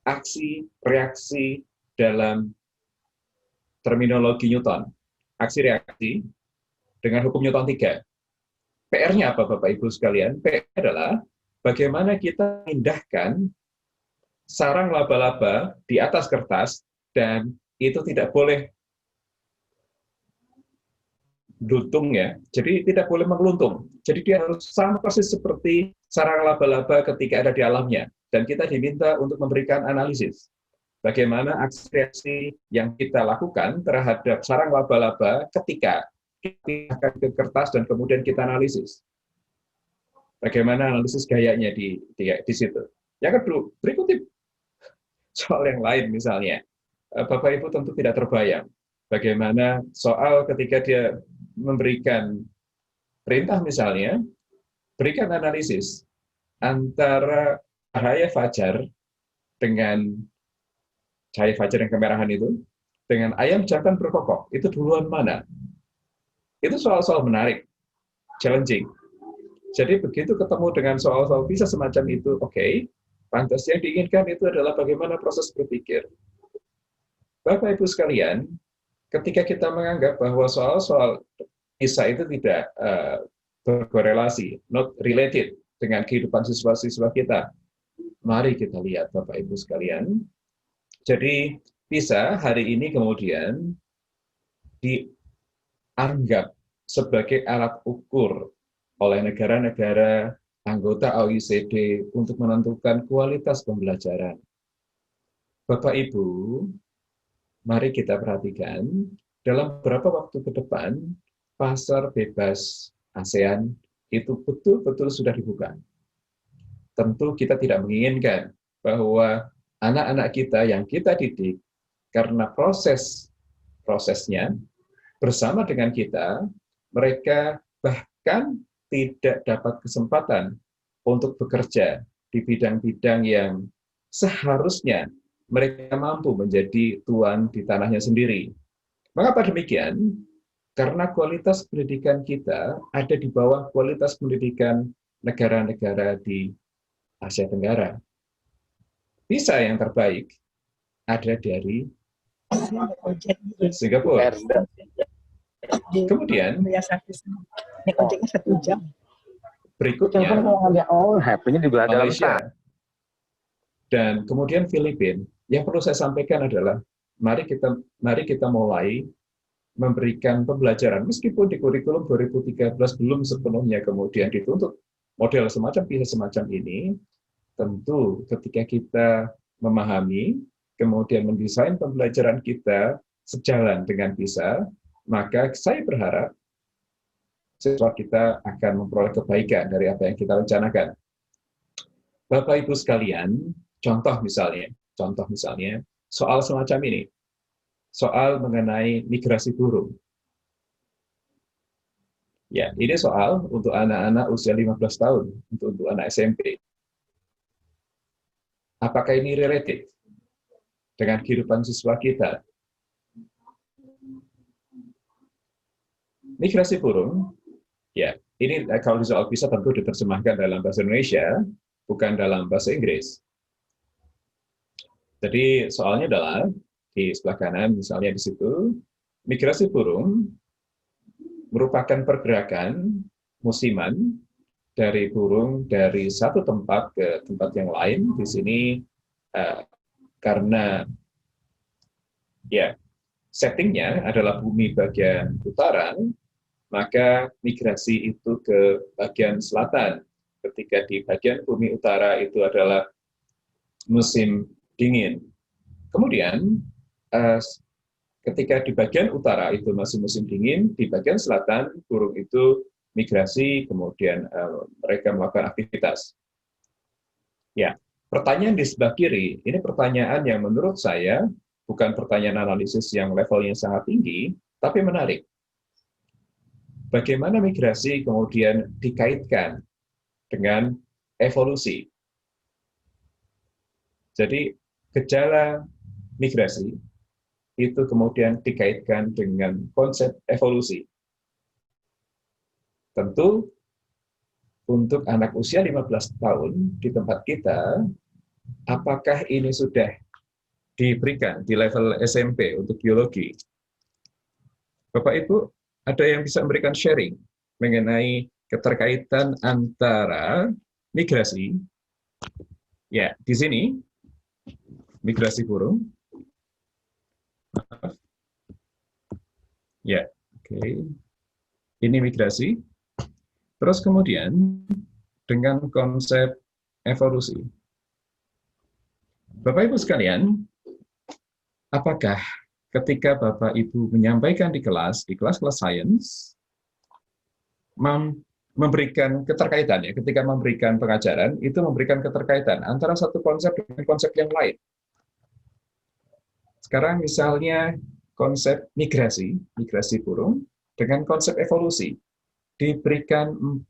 S3: aksi reaksi dalam terminologi Newton, aksi reaksi dengan hukum Newton 3. PR-nya apa Bapak Ibu sekalian? PR adalah bagaimana kita memindahkan sarang laba-laba di atas kertas dan itu tidak boleh duntung ya, jadi tidak boleh mengeluntung. Jadi dia harus sama persis seperti sarang laba-laba ketika ada di alamnya. Dan kita diminta untuk memberikan analisis. Bagaimana aksi reaksi yang kita lakukan terhadap sarang laba-laba ketika kita akan ke kertas dan kemudian kita analisis. Bagaimana analisis gayanya di situ. Yang kedua, berikutnya soal yang lain misalnya. Bapak Ibu tentu tidak terbayang bagaimana soal ketika dia memberikan perintah misalnya, berikan analisis antara cahaya fajar dengan cahaya fajar yang kemerahan itu, dengan ayam jantan berkokok, itu duluan mana? Itu soal-soal menarik, challenging. Jadi begitu ketemu dengan soal-soal bisa semacam itu, oke, pantas yang diinginkan itu adalah bagaimana proses berpikir. Bapak Ibu sekalian, ketika kita menganggap bahwa soal-soal PISA itu tidak berkorelasi, not related dengan kehidupan siswa-siswa kita, mari kita lihat Bapak Ibu sekalian. Jadi PISA hari ini kemudian dianggap sebagai alat ukur oleh negara-negara anggota OECD untuk menentukan kualitas pembelajaran. Bapak Ibu, mari kita perhatikan dalam beberapa waktu ke depan pasar bebas ASEAN itu betul-betul sudah dibuka. Tentu kita tidak menginginkan bahwa anak-anak kita yang kita didik karena prosesnya bersama dengan kita, mereka bahkan tidak dapat kesempatan untuk bekerja di bidang-bidang yang seharusnya mereka mampu menjadi tuan di tanahnya sendiri. Mengapa demikian? Karena kualitas pendidikan kita ada di bawah kualitas pendidikan negara-negara di Asia Tenggara. PISA yang terbaik ada dari Singapura. Kemudian berikutnya Malaysia dan kemudian Filipina. Yang perlu saya sampaikan adalah mari kita mulai memberikan pembelajaran meskipun di kurikulum 2013 belum sepenuhnya kemudian dituntut model semacam PISA semacam ini. Tentu ketika kita memahami, kemudian mendesain pembelajaran kita sejalan dengan PISA, maka saya berharap siswa kita akan memperoleh kebaikan dari apa yang kita rencanakan. Bapak Ibu sekalian, contoh misalnya, soal semacam ini, soal mengenai migrasi burung. Ya, ini soal untuk anak-anak usia 15 tahun, untuk anak SMP. Apakah ini related dengan kehidupan siswa kita? Migrasi burung, ya, ini kalau di soal PISA tentu diterjemahkan dalam bahasa Indonesia, bukan dalam bahasa Inggris. Jadi soalnya adalah di sebelah kanan, misalnya di situ, migrasi burung merupakan pergerakan musiman dari burung dari satu tempat ke tempat yang lain. Di sini karena ya settingnya adalah bumi bagian utara, maka migrasi itu ke bagian selatan. Ketika di bagian bumi utara itu adalah musim dingin. Kemudian ketika di bagian utara itu masih musim dingin, di bagian selatan burung itu migrasi, kemudian mereka melakukan aktivitas. Ya, pertanyaan di sebelah kiri, ini pertanyaan yang menurut saya bukan pertanyaan analisis yang levelnya sangat tinggi, tapi menarik. Bagaimana migrasi kemudian dikaitkan dengan evolusi? Jadi, gejala migrasi itu kemudian dikaitkan dengan konsep evolusi. Tentu, untuk anak usia 15 tahun di tempat kita, apakah ini sudah diberikan di level SMP untuk biologi? Bapak Ibu, ada yang bisa memberikan sharing mengenai keterkaitan antara migrasi, ya di sini, migrasi burung, ya, oke, ini migrasi, terus kemudian dengan konsep evolusi. Bapak Ibu sekalian, apakah ketika Bapak Ibu menyampaikan di kelas sains, memberikan keterkaitan, ya, ketika memberikan pengajaran, itu memberikan keterkaitan antara satu konsep dengan konsep yang lain. Sekarang misalnya konsep migrasi burung dengan konsep evolusi, diberikan 4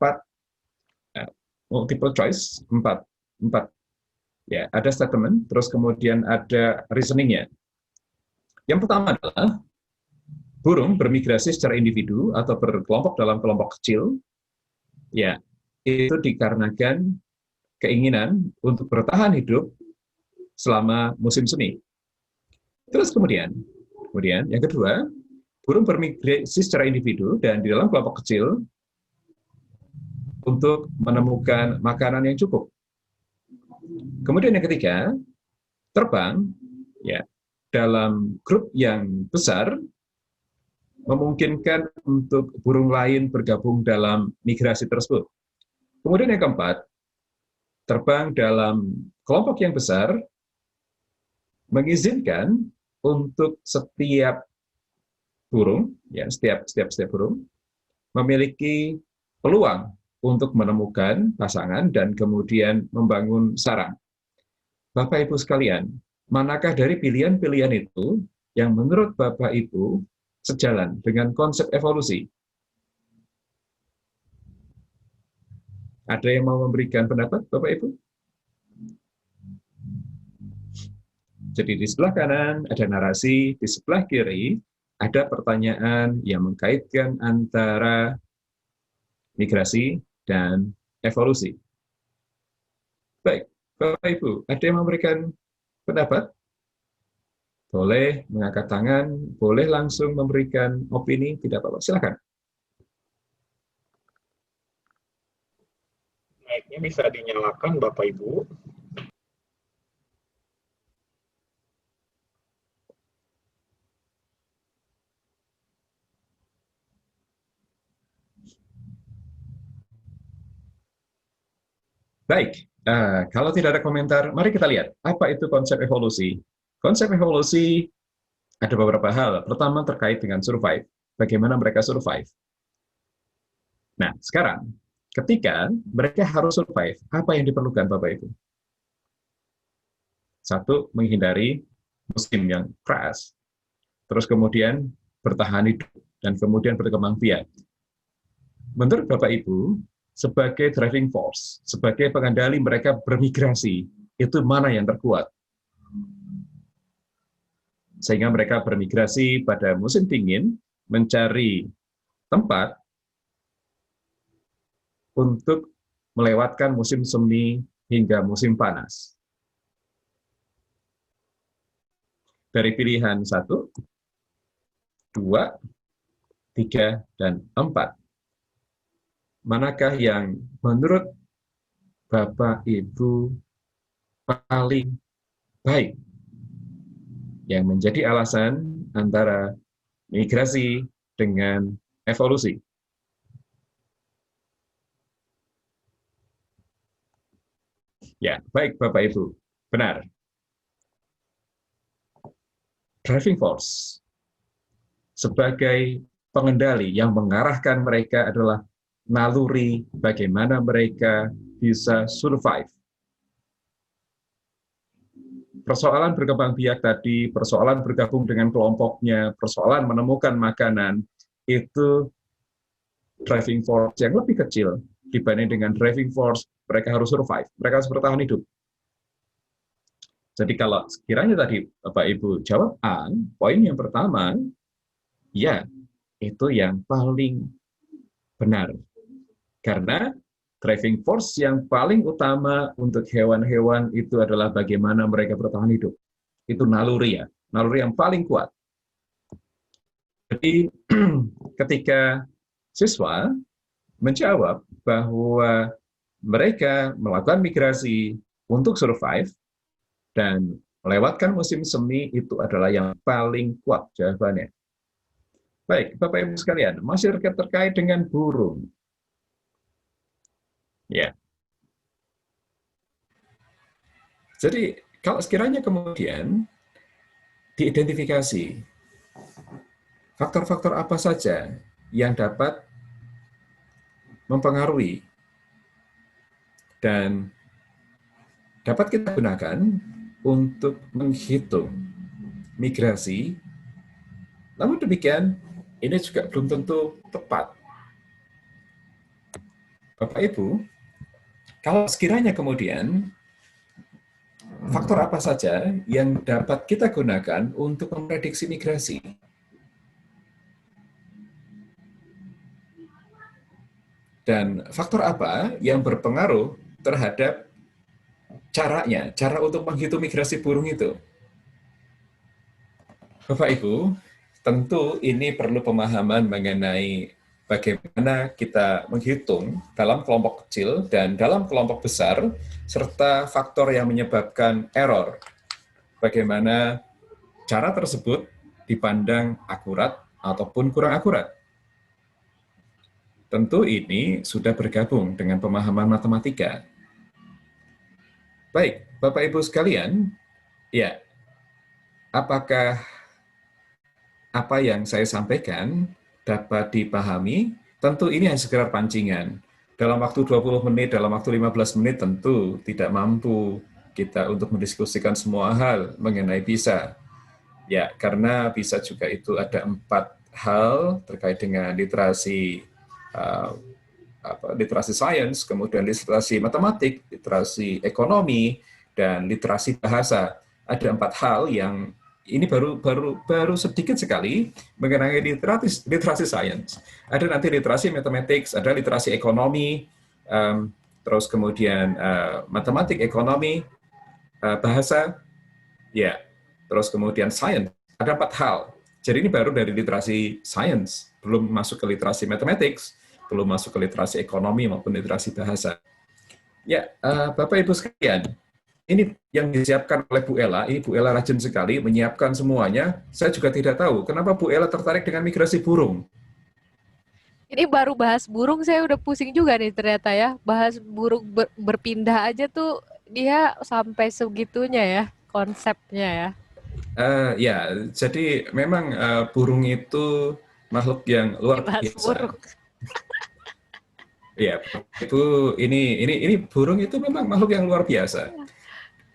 S3: multiple choice, 4 ya, ada statement, terus kemudian ada reasoningnya. Yang pertama adalah burung bermigrasi secara individu atau berkelompok dalam kelompok kecil, ya, itu dikarenakan keinginan untuk bertahan hidup selama musim semi. Terus kemudian yang kedua, burung bermigrasi secara individu dan di dalam kelompok kecil untuk menemukan makanan yang cukup. Kemudian yang ketiga, terbang, ya, dalam grup yang besar memungkinkan untuk burung lain bergabung dalam migrasi tersebut. Kemudian yang keempat, terbang dalam kelompok yang besar mengizinkan untuk setiap burung, ya, setiap burung memiliki peluang untuk menemukan pasangan dan kemudian membangun sarang. Bapak Ibu sekalian, manakah dari pilihan-pilihan itu yang menurut Bapak Ibu sejalan dengan konsep evolusi? Ada yang mau memberikan pendapat, Bapak Ibu? Jadi di sebelah kanan ada narasi, di sebelah kiri ada pertanyaan yang mengkaitkan antara migrasi dan evolusi. Baik, Bapak Ibu, ada yang memberikan pendapat? Boleh mengangkat tangan, boleh langsung memberikan opini, tidak apa-apa, silakan.
S4: Mic-nya bisa dinyalakan, Bapak Ibu.
S3: Baik, kalau tidak ada komentar, mari kita lihat apa itu konsep evolusi. Konsep evolusi ada beberapa hal. Pertama terkait dengan survive, bagaimana mereka survive. Nah, sekarang ketika mereka harus survive, apa yang diperlukan Bapak Ibu? Satu, menghindari musim yang keras. Terus kemudian bertahan hidup dan kemudian berkembang biak. Menurut Bapak Ibu, sebagai driving force, sebagai pengendali mereka bermigrasi, itu mana yang terkuat? Sehingga mereka bermigrasi pada musim dingin, mencari tempat untuk melewatkan musim semi hingga musim panas. Dari pilihan 1, 2, 3, dan 4. manakah yang menurut Bapak Ibu paling baik yang menjadi alasan antara migrasi dengan evolusi? Ya, baik Bapak Ibu, benar. Driving force sebagai pengendali yang mengarahkan mereka adalah naluri bagaimana mereka bisa survive. Persoalan berkembang biak tadi, persoalan bergabung dengan kelompoknya, persoalan menemukan makanan, itu driving force yang lebih kecil dibanding dengan driving force mereka harus survive, mereka harus bertahan hidup. Jadi kalau sekiranya tadi Bapak Ibu jawab A, poin yang pertama, ya, itu yang paling benar. Karena driving force yang paling utama untuk hewan-hewan itu adalah bagaimana mereka bertahan hidup. Itu naluri ya, naluri yang paling kuat. Jadi ketika siswa menjawab bahwa mereka melakukan migrasi untuk survive dan melewatkan musim semi, itu adalah yang paling kuat jawabannya. Baik, Bapak Ibu sekalian, masih terkait dengan burung. Ya. Jadi, kalau sekiranya kemudian diidentifikasi faktor-faktor apa saja yang dapat mempengaruhi dan dapat kita gunakan untuk menghitung migrasi, namun demikian, ini juga belum tentu tepat. Bapak Ibu, kalau sekiranya kemudian faktor apa saja yang dapat kita gunakan untuk memprediksi migrasi? Dan faktor apa yang berpengaruh terhadap caranya, cara untuk menghitung migrasi burung itu? Bapak Ibu, tentu ini perlu pemahaman mengenai bagaimana kita menghitung dalam kelompok kecil dan dalam kelompok besar, serta faktor yang menyebabkan error. Bagaimana cara tersebut dipandang akurat ataupun kurang akurat. Tentu ini sudah bergabung dengan pemahaman matematika. Baik, Bapak Ibu sekalian, ya, apakah apa yang saya sampaikan dapat dipahami? Tentu ini hanya sekedar pancingan. Dalam waktu 20 menit, dalam waktu 15 menit tentu tidak mampu kita untuk mendiskusikan semua hal mengenai PISA. Ya, karena PISA juga itu ada 4 hal terkait dengan literasi literasi sains, kemudian literasi matematik, literasi ekonomi, dan literasi bahasa. Ada 4 hal yang ini baru sedikit sekali mengenai literasi sains. Ada nanti literasi matematik, ada literasi ekonomi, terus kemudian matematik, ekonomi, bahasa, ya, terus kemudian sains. Ada 4 hal. Jadi ini baru dari literasi sains, belum masuk ke literasi matematik, belum masuk ke literasi ekonomi maupun literasi bahasa. Ya, Bapak Ibu sekalian, ini yang disiapkan oleh Bu Ella, ini Bu Ella rajin sekali menyiapkan semuanya. Saya juga tidak tahu kenapa Bu Ella tertarik dengan migrasi burung.
S2: Ini baru bahas burung, saya udah pusing juga nih ternyata ya. Bahas burung berpindah aja tuh dia sampai segitunya ya konsepnya ya.
S3: Ya, jadi memang burung itu makhluk yang luar biasa. Burung. Ya, itu ini burung itu memang makhluk yang luar biasa.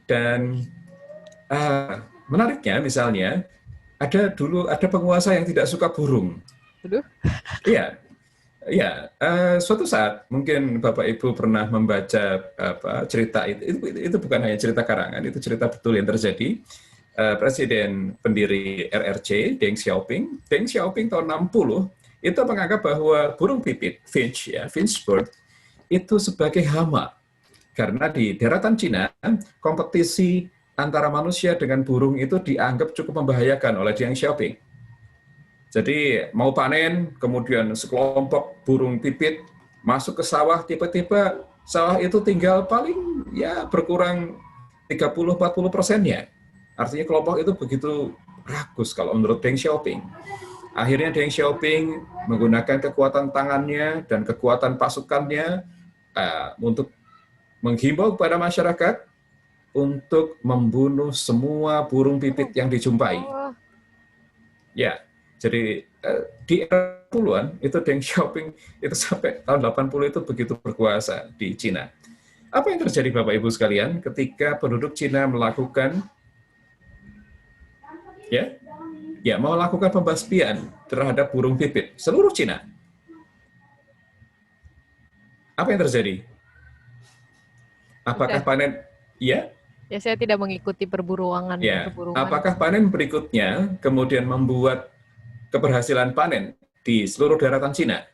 S3: Dan menariknya misalnya dulu ada penguasa yang tidak suka burung. Iya. Ya, suatu saat mungkin Bapak Ibu pernah membaca cerita itu bukan hanya cerita karangan, itu cerita betul yang terjadi. Presiden pendiri RRC Deng Xiaoping tahun 60 itu menganggap bahwa burung pipit finch bird itu sebagai hama karena di daratan Cina kompetisi antara manusia dengan burung itu dianggap cukup membahayakan oleh Deng Xiaoping. Jadi mau panen, kemudian sekelompok burung pipit masuk ke sawah, tiba-tiba sawah itu tinggal paling ya berkurang 30-40%-nya. Artinya kelompok itu begitu rakus kalau menurut Deng Xiaoping. Akhirnya Deng Xiaoping menggunakan kekuatan tangannya dan kekuatan pasukannya untuk menghimbau kepada masyarakat untuk membunuh semua burung pipit yang dijumpai. Ya, jadi di era 80-an itu Deng Xiaoping itu sampai tahun 80 itu begitu berkuasa di Cina. Apa yang terjadi Bapak Ibu sekalian ketika penduduk Cina melakukan melakukan pembasmian terhadap burung pipit seluruh Cina? Apa yang terjadi? Apakah panen? Ya.
S2: Ya, saya tidak mengikuti perburuan.
S3: Ya. Apakah panen berikutnya kemudian membuat keberhasilan panen di seluruh daratan Cina?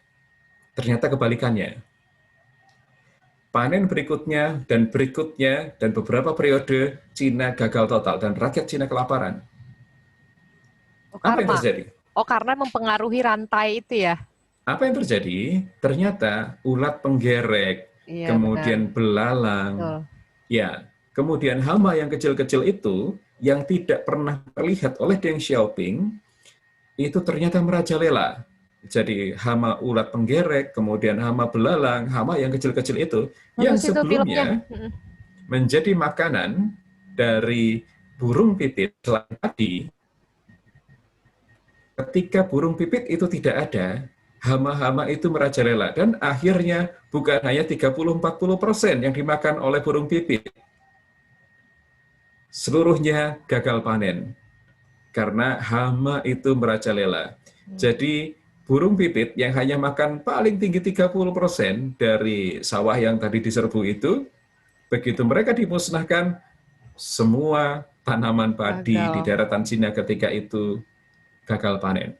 S3: Ternyata kebalikannya. Panen berikutnya dan beberapa periode Cina gagal total dan rakyat Cina kelaparan. Apa yang terjadi?
S2: Karena mempengaruhi rantai itu ya?
S3: Apa yang terjadi? Ternyata ulat penggerek, kemudian belalang, kemudian hama yang kecil-kecil itu yang tidak pernah terlihat oleh Deng Xiaoping itu ternyata merajalela. Jadi hama ulat penggerek, kemudian hama belalang, hama yang kecil-kecil itu yang sebelumnya menjadi makanan dari burung pipit selain tadi. Ketika burung pipit itu tidak ada, hama-hama itu merajalela dan akhirnya bukan hanya 30-40% yang dimakan oleh burung pipit. Seluruhnya gagal panen karena hama itu merajalela. Jadi burung pipit yang hanya makan paling tinggi 30% dari sawah yang tadi diserbu itu, begitu mereka dimusnahkan, semua tanaman padi di daratan Cina ketika itu gagal panen.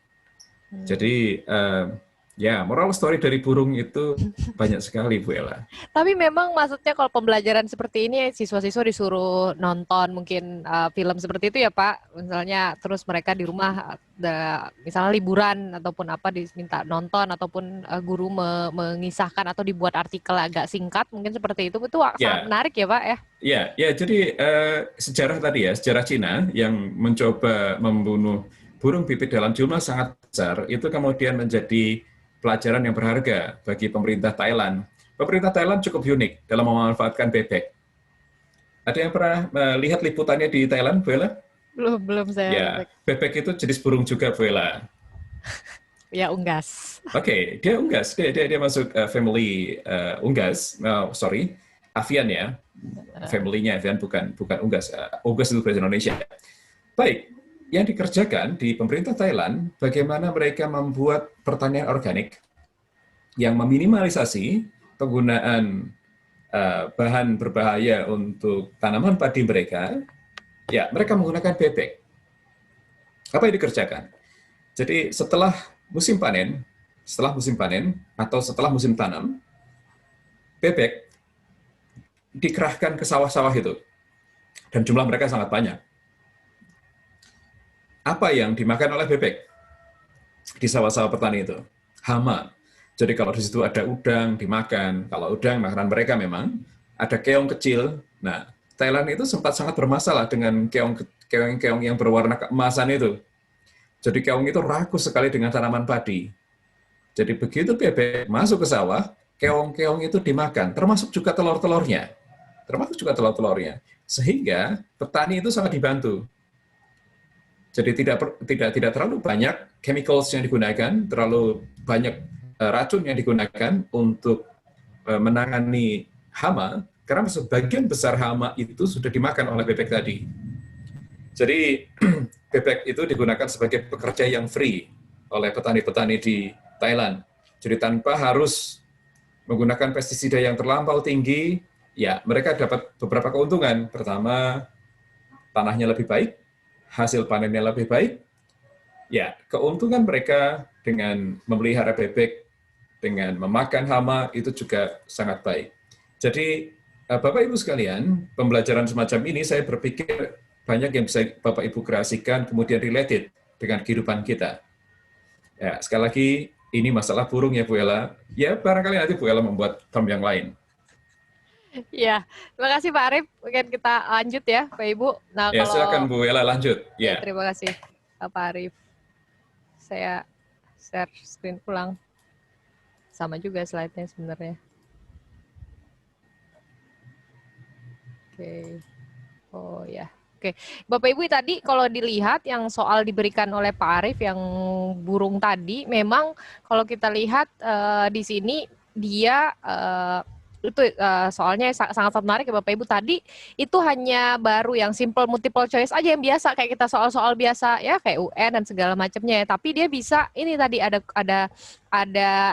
S3: Jadi moral story dari burung itu banyak sekali, Bu Ella.
S2: Tapi memang maksudnya kalau pembelajaran seperti ini siswa-siswa disuruh nonton mungkin film seperti itu ya Pak. Misalnya terus mereka di rumah misalnya liburan ataupun apa diminta nonton ataupun guru mengisahkan atau dibuat artikel agak singkat mungkin seperti itu sangat menarik ya Pak ya.
S3: Ya, jadi sejarah tadi ya, sejarah Cina yang mencoba membunuh burung pipit dalam jumlah sangat besar itu kemudian menjadi pelajaran yang berharga bagi pemerintah Thailand. Pemerintah Thailand cukup unik dalam memanfaatkan bebek. Ada yang pernah melihat liputannya di Thailand, Bu Ella?
S2: Belum saya.
S3: Ya, bebek itu jenis burung juga, Bu Ella.
S2: Ya, unggas.
S3: Oke, dia unggas. Dia masuk family unggas. Avian ya. Family-nya avian bukan unggas. Unggas itu bahasa Indonesia. Baik. Yang dikerjakan di pemerintah Thailand, bagaimana mereka membuat pertanian organik yang meminimalisasi penggunaan bahan berbahaya untuk tanaman padi mereka, mereka menggunakan bebek. Apa yang dikerjakan? Jadi setelah musim panen atau setelah musim tanam, bebek dikerahkan ke sawah-sawah itu. Dan jumlah mereka sangat banyak. Apa yang dimakan oleh bebek di sawah-sawah petani itu? Hama. Jadi kalau di situ ada udang, dimakan. Kalau udang, makanan mereka memang. Ada keong kecil. Nah, Thailand itu sempat sangat bermasalah dengan keong-keong yang berwarna keemasan itu. Jadi keong itu rakus sekali dengan tanaman padi. Jadi begitu bebek masuk ke sawah, keong-keong itu dimakan, termasuk juga telur-telurnya. Sehingga petani itu sangat dibantu. Jadi tidak terlalu banyak chemicals yang digunakan, terlalu banyak racun yang digunakan untuk menangani hama, karena sebagian besar hama itu sudah dimakan oleh bebek tadi. Jadi bebek itu digunakan sebagai pekerja yang free oleh petani-petani di Thailand. Jadi tanpa harus menggunakan pestisida yang terlampau tinggi, mereka dapat beberapa keuntungan. Pertama, tanahnya lebih baik, hasil panennya lebih baik, keuntungan mereka dengan memelihara bebek, dengan memakan hama, itu juga sangat baik. Jadi, Bapak Ibu sekalian, pembelajaran semacam ini saya berpikir banyak yang bisa Bapak Ibu kreasikan, kemudian related dengan kehidupan kita. Sekali lagi, ini masalah burung ya Bu Ella. Ya barangkali nanti Bu Ella membuat term yang lain.
S2: Ya, terima kasih Pak Arif. Mungkin kita lanjut ya, Pak Ibu. Nah,
S3: Ya
S2: kalau
S3: silakan Bu Ella lanjut.
S2: ya,
S3: Ya.
S2: terima kasih Pak Arif. Saya share screen ulang. Sama juga slide-nya sebenarnya. Oke. Oh ya. Oke, Bapak Ibu tadi kalau dilihat yang soal diberikan oleh Pak Arif yang burung tadi, memang kalau kita lihat di sini dia itu soalnya sangat menarik ya Bapak Ibu tadi itu hanya baru yang simple multiple choice aja yang biasa kayak kita soal-soal biasa ya kayak UN dan segala macamnya ya. Tapi dia bisa ini tadi ada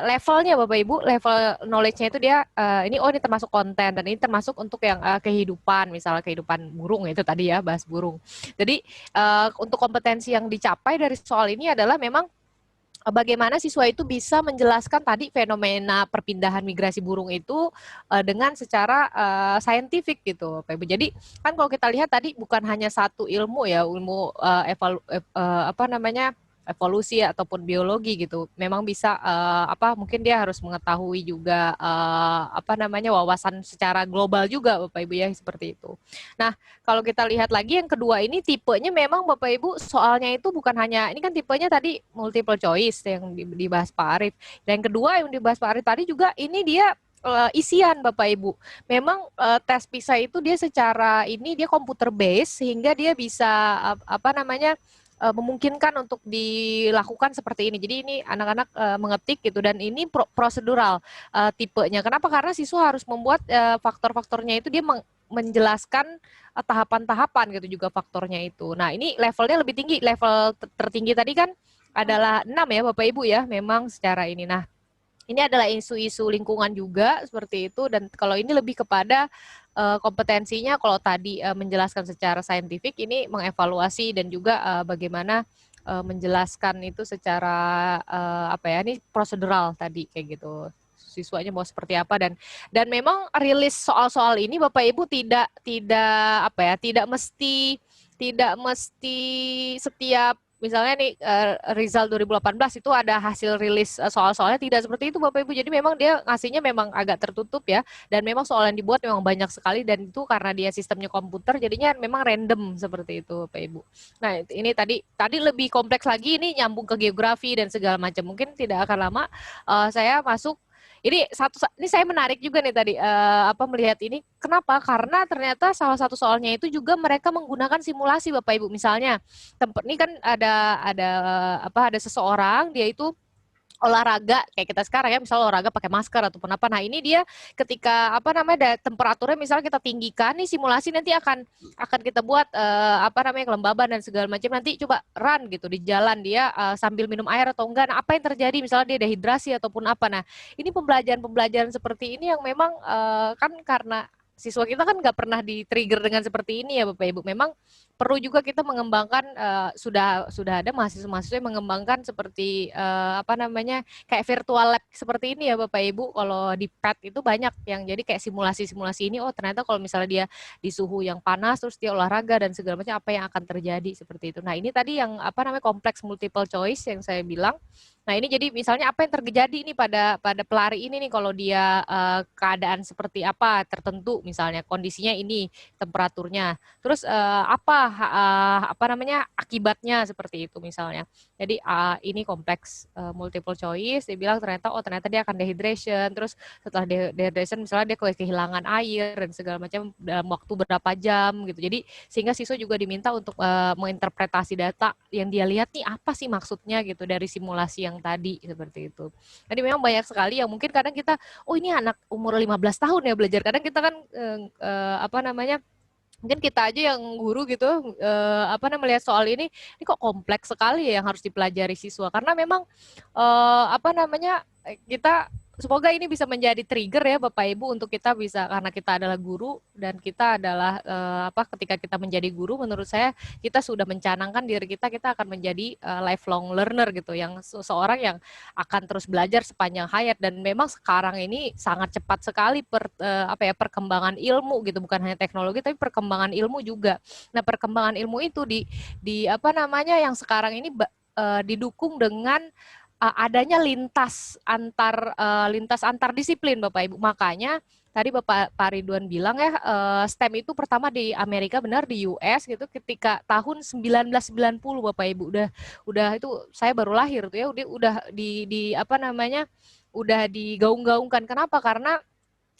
S2: levelnya Bapak Ibu, level knowledge-nya itu dia ini termasuk konten dan ini termasuk untuk yang kehidupan, misalnya kehidupan burung itu tadi ya, bahas burung. Jadi untuk kompetensi yang dicapai dari soal ini adalah memang bagaimana siswa itu bisa menjelaskan tadi fenomena perpindahan migrasi burung itu dengan secara saintifik gitu, Pak Ibu. Jadi kan kalau kita lihat tadi bukan hanya satu ilmu ya, ilmu evolusi ataupun biologi gitu. Memang bisa mungkin dia harus mengetahui juga wawasan secara global juga Bapak Ibu ya seperti itu. Nah, kalau kita lihat lagi yang kedua ini tipenya memang Bapak Ibu soalnya itu bukan hanya ini kan tipenya tadi multiple choice yang dibahas Pak Arif. Dan yang kedua yang dibahas Pak Arif tadi juga ini dia isian Bapak Ibu. Memang tes PISA itu dia secara ini dia komputer based sehingga dia bisa memungkinkan untuk dilakukan seperti ini. Jadi ini anak-anak mengetik gitu dan ini prosedural tipenya. Kenapa? Karena siswa harus membuat faktor-faktornya itu dia menjelaskan tahapan-tahapan gitu juga faktornya itu. Nah, ini levelnya lebih tinggi. Level tertinggi tadi kan adalah 6 ya Bapak Ibu ya, memang secara ini. Nah, ini adalah isu-isu lingkungan juga seperti itu dan kalau ini lebih kepada kompetensinya kalau tadi menjelaskan secara saintifik ini mengevaluasi dan juga bagaimana menjelaskan itu secara ini prosedural tadi kayak gitu siswanya mau seperti apa dan memang rilis soal-soal ini Bapak Ibu tidak mesti setiap misalnya nih result 2018 itu ada hasil rilis soal-soalnya tidak seperti itu Bapak Ibu. Jadi memang dia ngasihnya memang agak tertutup ya dan memang soal yang dibuat memang banyak sekali dan itu karena dia sistemnya komputer jadinya memang random seperti itu Bapak Ibu. Nah, ini tadi lebih kompleks lagi ini nyambung ke geografi dan segala macam. Mungkin tidak akan lama saya masuk ini saya menarik juga nih tadi melihat ini. Kenapa? Karena ternyata salah satu soalnya itu juga mereka menggunakan simulasi Bapak Ibu. Misalnya ini kan ada seseorang dia itu olahraga kayak kita sekarang ya, misalnya olahraga pakai masker ataupun apa. Nah, ini dia ketika temperaturnya misalnya kita tinggikan nih simulasi nanti akan kita buat kelembaban dan segala macam. Nanti coba run gitu di jalan dia sambil minum air atau enggak. Nah, apa yang terjadi misalnya dia dehidrasi ataupun apa. Nah, ini pembelajaran seperti ini yang memang kan karena siswa kita kan nggak pernah di-trigger dengan seperti ini ya Bapak Ibu. Memang perlu juga kita mengembangkan sudah ada mahasiswa-mahasiswa yang mengembangkan seperti kayak virtual lab seperti ini ya Bapak Ibu. Kalau di PET itu banyak yang jadi kayak simulasi-simulasi ini. Oh ternyata kalau misalnya dia di suhu yang panas terus dia olahraga dan segala macam apa yang akan terjadi seperti itu. Nah ini tadi yang kompleks multiple choice yang saya bilang. Nah ini jadi misalnya apa yang terjadi ini pada pelari ini nih kalau dia keadaan seperti apa tertentu misalnya kondisinya ini temperaturnya terus akibatnya seperti itu misalnya. Jadi ini kompleks multiple choice dia bilang ternyata dia akan dehydration terus setelah dehydration misalnya dia kehilangan air dan segala macam dalam waktu berapa jam gitu. Jadi sehingga siswa juga diminta untuk menginterpretasi data yang dia lihat nih apa sih maksudnya gitu dari simulasi yang tadi seperti itu. Jadi memang banyak sekali yang mungkin kadang kita ini anak umur 15 tahun ya belajar. Kadang kita kan mungkin kita aja yang guru gitu melihat soal ini kok kompleks sekali ya yang harus dipelajari siswa karena memang kita semoga ini bisa menjadi trigger ya Bapak Ibu untuk kita bisa karena kita adalah guru dan kita adalah ketika kita menjadi guru menurut saya kita sudah mencanangkan diri kita akan menjadi lifelong learner gitu yang seorang yang akan terus belajar sepanjang hayat dan memang sekarang ini sangat cepat sekali perkembangan ilmu gitu bukan hanya teknologi tapi perkembangan ilmu juga. Nah, perkembangan ilmu itu di yang sekarang ini didukung dengan adanya lintas antar disiplin Bapak Ibu. Makanya tadi Pak Ridwan bilang ya, STEM itu pertama di Amerika, benar, di US gitu, ketika tahun 1990 Bapak Ibu. Udah itu saya baru lahir tuh ya, udah di apa namanya, udah digaung-gaungkan. Kenapa? Karena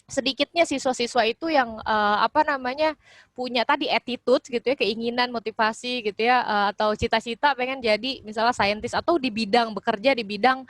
S2: sedikitnya siswa-siswa itu yang apa namanya, punya tadi attitude gitu ya, keinginan, motivasi gitu ya, atau cita-cita pengen jadi misalnya saintis atau bekerja di bidang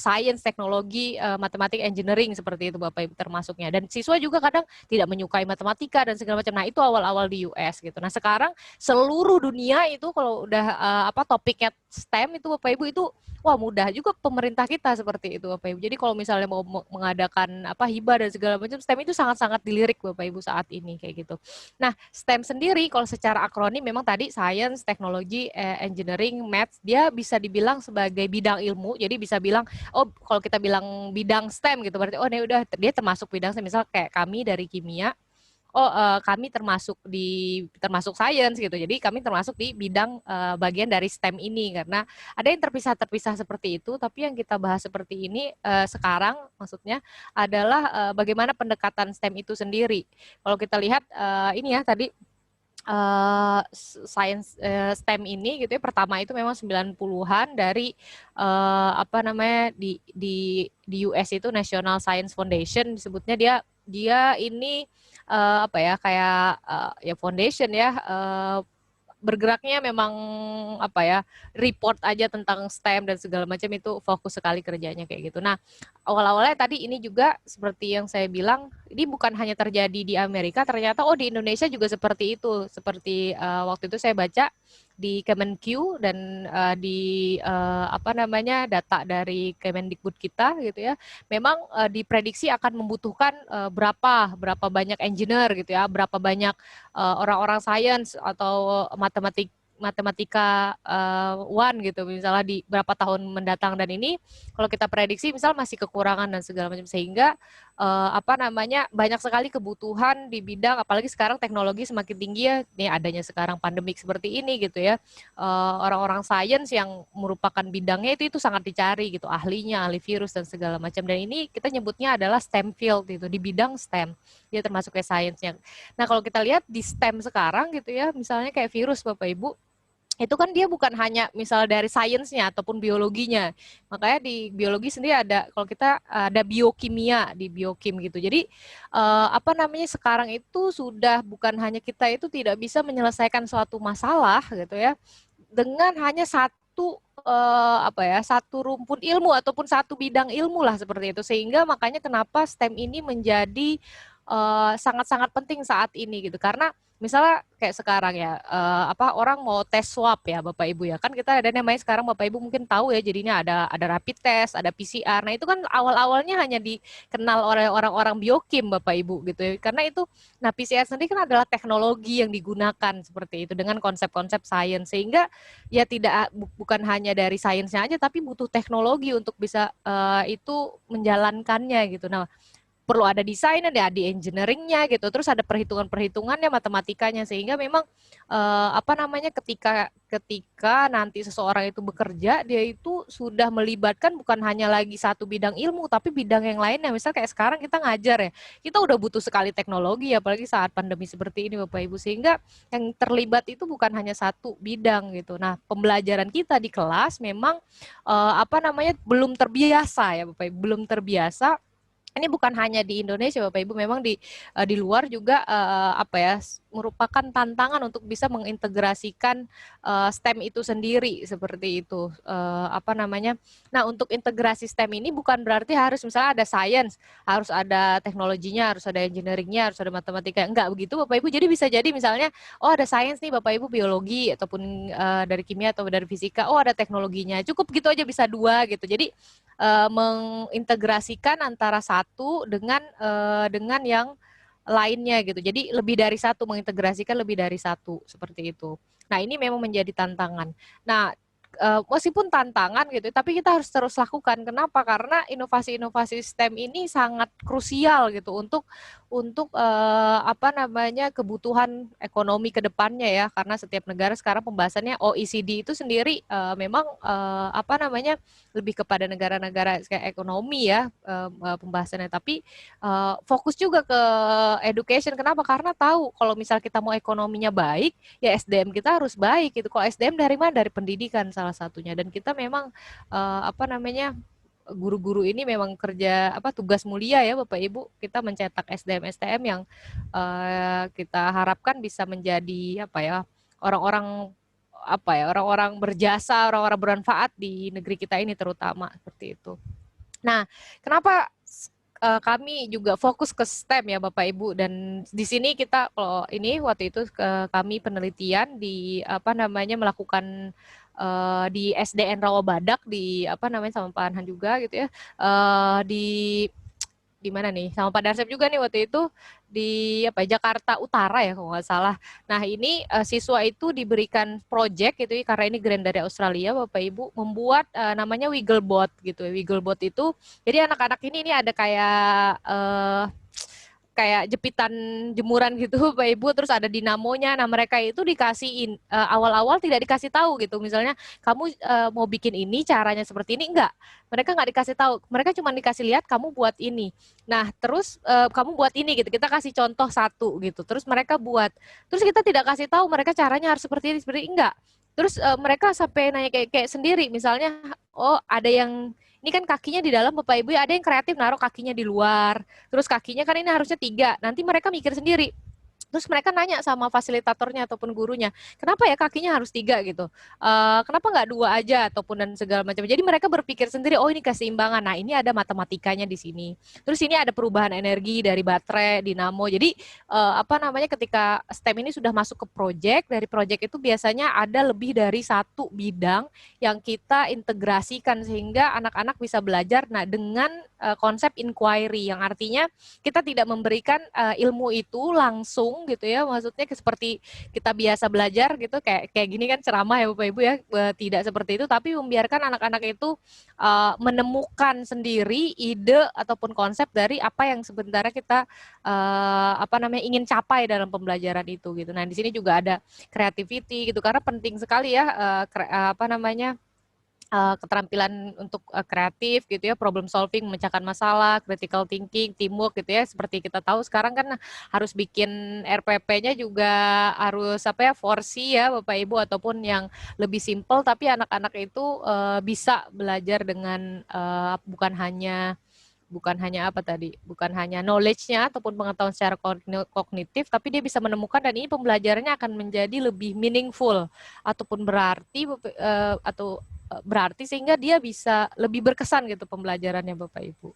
S2: sains, teknologi, matematik, engineering seperti itu Bapak Ibu termasuknya. Dan siswa juga kadang tidak menyukai matematika dan segala macam. Nah, itu awal-awal di US gitu. Nah, sekarang seluruh dunia itu kalau udah apa topiknya STEM itu Bapak Ibu itu wah mudah juga pemerintah kita seperti itu Bapak Ibu. Jadi kalau misalnya mau mengadakan apa hibah dan segala macam, STEM itu sangat-sangat dilirik Bapak Ibu saat ini kayak gitu. Nah, STEM sendiri kalau secara akronim memang tadi science, teknologi, engineering, maths, dia bisa dibilang sebagai bidang ilmu. Jadi bisa bilang, oh kalau kita bilang bidang STEM gitu berarti oh ini udah dia termasuk bidang STEM. Misal kayak kami dari kimia, kami termasuk sains gitu. Jadi kami termasuk di bidang bagian dari STEM ini karena ada yang terpisah-terpisah seperti itu. Tapi yang kita bahas seperti ini sekarang maksudnya adalah bagaimana pendekatan STEM itu sendiri. Kalau kita lihat ini ya tadi sains STEM ini gitu ya, pertama itu memang 90-an dari apa namanya di US itu National Science Foundation disebutnya dia ini apa ya kayak ya foundation ya, bergeraknya memang apa ya report aja tentang STEM dan segala macam, itu fokus sekali kerjanya kayak gitu. Nah, awal-awalnya tadi ini juga seperti yang saya bilang, ini bukan hanya terjadi di Amerika, ternyata di Indonesia juga seperti itu. Seperti waktu itu saya baca di Kemenq dan di apa namanya data dari Kemendikbud kita gitu ya. Memang diprediksi akan membutuhkan berapa banyak engineer gitu ya, berapa banyak orang-orang sains atau matematika one gitu misalnya di berapa tahun mendatang. Dan ini kalau kita prediksi misal masih kekurangan dan segala macam, sehingga apa namanya banyak sekali kebutuhan di bidang, apalagi sekarang teknologi semakin tinggi ya, nih adanya sekarang pandemik seperti ini gitu ya, orang-orang sains yang merupakan bidangnya itu sangat dicari gitu, ahli virus dan segala macam. Dan ini kita nyebutnya adalah STEM field gitu, di bidang STEM dia termasuk kayak sainsnya. Nah, kalau kita lihat di STEM sekarang gitu ya, misalnya kayak virus Bapak Ibu, itu kan dia bukan hanya misal dari sainsnya ataupun biologinya. Makanya di biologi sendiri ada, kalau kita ada biokimia di biokim gitu. Jadi apa namanya sekarang itu sudah bukan hanya kita itu tidak bisa menyelesaikan suatu masalah gitu ya dengan hanya satu apa ya satu rumpun ilmu ataupun satu bidang ilmu lah seperti itu. Sehingga makanya kenapa STEM ini menjadi sangat-sangat penting saat ini gitu, karena misalnya kayak sekarang ya apa orang mau tes swab ya Bapak Ibu ya, kan kita ada namanya sekarang Bapak Ibu mungkin tahu ya, jadinya ada rapid test, ada PCR. Nah, itu kan awal-awalnya hanya dikenal oleh orang-orang biokim Bapak Ibu gitu ya, karena itu nah PCR sendiri kan adalah teknologi yang digunakan seperti itu dengan konsep-konsep sains, sehingga ya tidak bukan hanya dari sainsnya aja tapi butuh teknologi untuk bisa itu menjalankannya gitu. Nah, perlu ada desainnya, ada di engineeringnya gitu, terus ada perhitungannya, matematikanya, sehingga memang apa namanya ketika nanti seseorang itu bekerja, dia itu sudah melibatkan bukan hanya lagi satu bidang ilmu, tapi bidang yang lainnya. Misal kayak sekarang kita ngajar ya, kita udah butuh sekali teknologi, apalagi saat pandemi seperti ini Bapak Ibu, sehingga yang terlibat itu bukan hanya satu bidang gitu. Nah, pembelajaran kita di kelas memang apa namanya belum terbiasa ya Bapak Ibu, belum terbiasa. Ini bukan hanya di Indonesia Bapak Ibu, memang di luar juga apa ya merupakan tantangan untuk bisa mengintegrasikan STEM itu sendiri seperti itu. Apa namanya? Nah, untuk integrasi STEM ini bukan berarti harus misalnya ada sains, harus ada teknologinya, harus ada engineeringnya, harus ada matematika. Enggak begitu Bapak Ibu. Jadi bisa jadi misalnya ada sains nih Bapak Ibu, biologi ataupun dari kimia atau dari fisika, ada teknologinya. Cukup gitu aja, bisa dua gitu. Jadi mengintegrasikan antara satu dengan yang lainnya gitu. Jadi lebih dari satu, mengintegrasikan lebih dari satu seperti itu. Nah, ini memang menjadi tantangan. Nah, meskipun tantangan gitu, tapi kita harus terus lakukan. Kenapa? Karena inovasi-inovasi STEM ini sangat krusial gitu untuk apa namanya kebutuhan ekonomi ke depannya ya. Karena setiap negara sekarang pembahasannya OECD itu sendiri memang apa namanya lebih kepada negara-negara kayak ekonomi ya pembahasannya. Tapi fokus juga ke education. Kenapa? Karena tahu kalau misal kita mau ekonominya baik, ya SDM kita harus baik gitu. Kalau SDM dari mana? Dari pendidikan salah satunya. Dan kita memang apa namanya guru-guru ini memang kerja tugas mulia ya Bapak Ibu, kita mencetak SDM STM yang kita harapkan bisa menjadi orang-orang berjasa, orang-orang bermanfaat di negeri kita ini terutama seperti itu. Nah, kenapa kami juga fokus ke STEM ya Bapak Ibu, dan di sini kita kalau ini waktu itu kami penelitian di melakukan di SDN Rawabadak di sama Pak Anhan juga gitu ya, di mana nih sama Pak Darsep juga nih waktu itu di Jakarta Utara ya kalau nggak salah. Nah ini siswa itu diberikan project gitu ya, karena ini grant dari Australia Bapak Ibu, membuat namanya Wigglebot gitu ya. Wigglebot itu jadi anak-anak ini ada kayak jepitan jemuran gitu Bapak Ibu, terus ada dinamonya. Nah mereka itu dikasihin awal-awal tidak dikasih tahu gitu, misalnya kamu mau bikin ini caranya seperti ini, mereka nggak dikasih tahu, mereka cuma dikasih lihat kamu buat ini. Nah terus kamu buat ini gitu, kita kasih contoh satu gitu, terus mereka buat, terus kita tidak kasih tahu mereka caranya harus seperti ini enggak. Terus mereka sampai nanya kayak sendiri, misalnya oh ada yang ini kan kakinya di dalam Bapak Ibu ya, ada yang kreatif naruh kakinya di luar, terus kakinya kan ini harusnya 3, nanti mereka mikir sendiri. Terus mereka nanya sama fasilitatornya ataupun gurunya, kenapa ya kakinya harus 3 gitu? Kenapa nggak 2 aja ataupun dan segala macam. Jadi mereka berpikir sendiri, oh ini keseimbangan. Nah ini ada matematikanya di sini. Terus ini ada perubahan energi dari baterai, dinamo. Jadi ketika STEM ini sudah masuk ke project, dari project itu biasanya ada lebih dari 1 bidang yang kita integrasikan sehingga anak-anak bisa belajar dengan konsep inquiry, yang artinya kita tidak memberikan ilmu itu langsung gitu ya, maksudnya seperti kita biasa belajar gitu kayak gini kan ceramah ya Bapak Ibu ya, tidak seperti itu, tapi membiarkan anak-anak itu menemukan sendiri ide ataupun konsep dari apa yang sebenarnya kita ingin capai dalam pembelajaran itu gitu. Nah di sini juga ada creativity gitu, karena penting sekali ya keterampilan untuk kreatif gitu ya, problem solving, memecahkan masalah, critical thinking, teamwork gitu ya. Seperti kita tahu sekarang kan harus bikin RPP-nya juga harus 4C ya Bapak Ibu, ataupun yang lebih simple, tapi anak-anak itu bisa belajar dengan bukan hanya knowledge-nya ataupun pengetahuan secara kognitif, tapi dia bisa menemukan, dan ini pembelajarannya akan menjadi lebih meaningful ataupun berarti sehingga dia bisa lebih berkesan gitu pembelajarannya Bapak Ibu.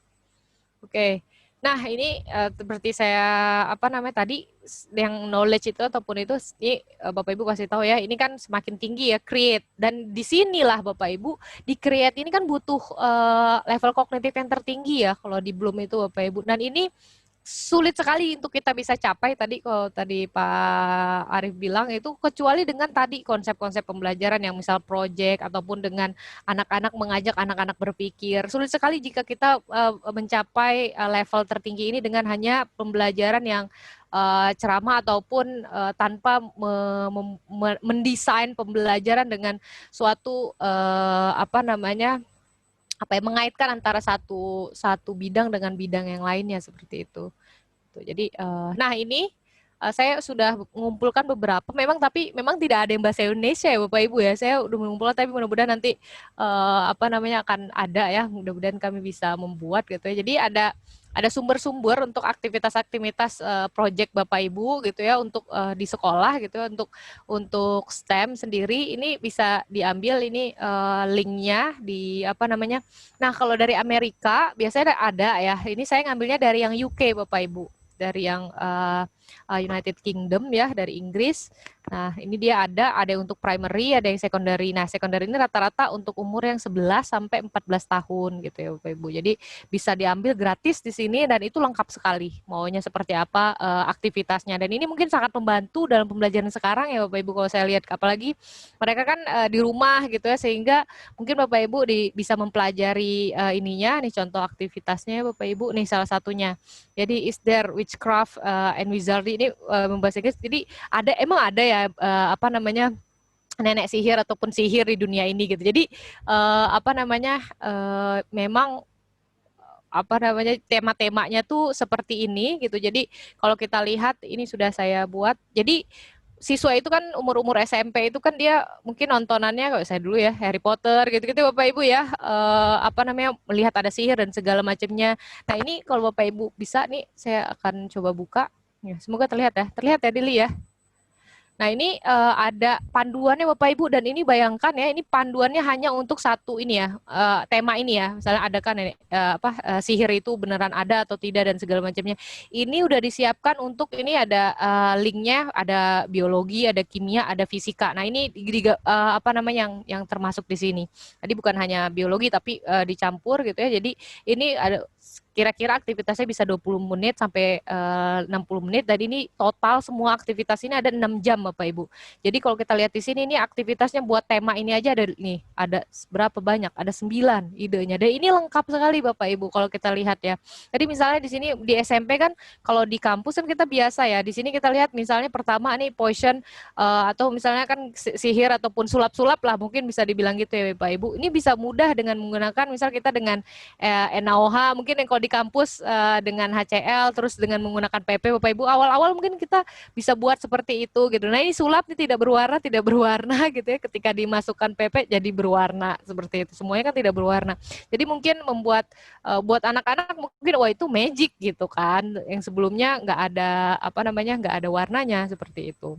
S2: Oke. Nah, ini seperti saya tadi yang knowledge itu ataupun itu ini Bapak Ibu kasih tahu ya, ini kan semakin tinggi ya create, dan disinilah Bapak Ibu di create ini kan butuh level kognitif yang tertinggi ya kalau di Bloom itu Bapak Ibu, dan ini sulit sekali untuk kita bisa capai tadi kalau tadi Pak Arief bilang itu, kecuali dengan tadi konsep-konsep pembelajaran yang misal project ataupun dengan anak-anak, mengajak anak-anak berpikir. Sulit sekali jika kita mencapai level tertinggi ini dengan hanya pembelajaran yang ceramah ataupun tanpa mendesain pembelajaran dengan suatu mengaitkan antara satu bidang dengan bidang yang lainnya seperti itu. Jadi, nah ini saya sudah mengumpulkan beberapa, tapi memang tidak ada yang bahasa Indonesia ya Bapak Ibu ya. Saya udah mengumpulkan, tapi mudah-mudahan nanti akan ada ya. Mudah-mudahan kami bisa membuat gitu ya. Jadi ada sumber-sumber untuk aktivitas-aktivitas project Bapak Ibu gitu ya, untuk di sekolah gitu ya, untuk STEM sendiri ini bisa diambil ini linknya di Nah kalau dari Amerika biasanya ada ya. Ini saya ngambilnya dari yang UK Bapak Ibu, dari yang United Kingdom ya, dari Inggris. Nah, ini dia ada yang untuk primary, ada yang secondary. Nah, secondary ini rata-rata untuk umur yang 11 sampai 14 tahun gitu ya Bapak Ibu. Jadi bisa diambil gratis di sini dan itu lengkap sekali. Maunya seperti apa aktivitasnya. Dan ini mungkin sangat membantu dalam pembelajaran sekarang ya Bapak Ibu kalau saya lihat. Apalagi mereka kan di rumah gitu ya, sehingga mungkin Bapak Ibu bisa mempelajari ininya. Nih contoh aktivitasnya Bapak Ibu, nih salah satunya. Jadi is there witchcraft and wizardry, ini membahas Inggris. Jadi emang ada ya apa namanya nenek sihir ataupun sihir di dunia ini gitu. Jadi apa namanya memang apa namanya tema-temanya tuh seperti ini gitu. Jadi kalau kita lihat ini sudah saya buat. Jadi siswa itu kan umur-umur SMP itu kan dia mungkin nontonannya, kalau saya dulu ya Harry Potter gitu-gitu Bapak Ibu ya, apa namanya melihat ada sihir dan segala macamnya. Nah ini kalau Bapak Ibu bisa nih, saya akan coba buka. Ya, semoga terlihat ya Dili ya. Nah ini ada panduannya Bapak Ibu, dan ini bayangkan ya, ini panduannya hanya untuk satu ini ya, tema ini ya, misalnya ada kan sihir itu beneran ada atau tidak dan segala macamnya. Ini udah disiapkan untuk ini ada linknya, ada biologi, ada kimia, ada fisika. Nah ini apa namanya yang termasuk di sini. Jadi bukan hanya biologi tapi dicampur gitu ya. Jadi ini ada kira-kira aktivitasnya bisa 20 menit sampai 60 menit, dan ini total semua aktivitas ini ada 6 jam Bapak Ibu. Jadi kalau kita lihat di sini ini aktivitasnya buat tema ini aja ada berapa banyak? Ada 9 idenya. Dan ini lengkap sekali Bapak Ibu kalau kita lihat ya. Jadi misalnya di sini di SMP kan, kalau di kampus kan kita biasa ya. Di sini kita lihat misalnya pertama nih potion atau misalnya kan sihir ataupun sulap-sulap lah, mungkin bisa dibilang gitu ya Bapak Ibu. Ini bisa mudah dengan menggunakan misal kita dengan NaOH, mungkin yang kalau di kampus dengan HCl, terus dengan menggunakan PP Bapak Ibu, awal-awal mungkin kita bisa buat seperti itu gitu. Nah ini sulap ini tidak berwarna gitu ya, ketika dimasukkan PP jadi berwarna seperti itu, semuanya kan tidak berwarna. Jadi mungkin membuat buat anak-anak mungkin wah itu magic gitu kan, yang sebelumnya nggak ada nggak ada warnanya seperti itu.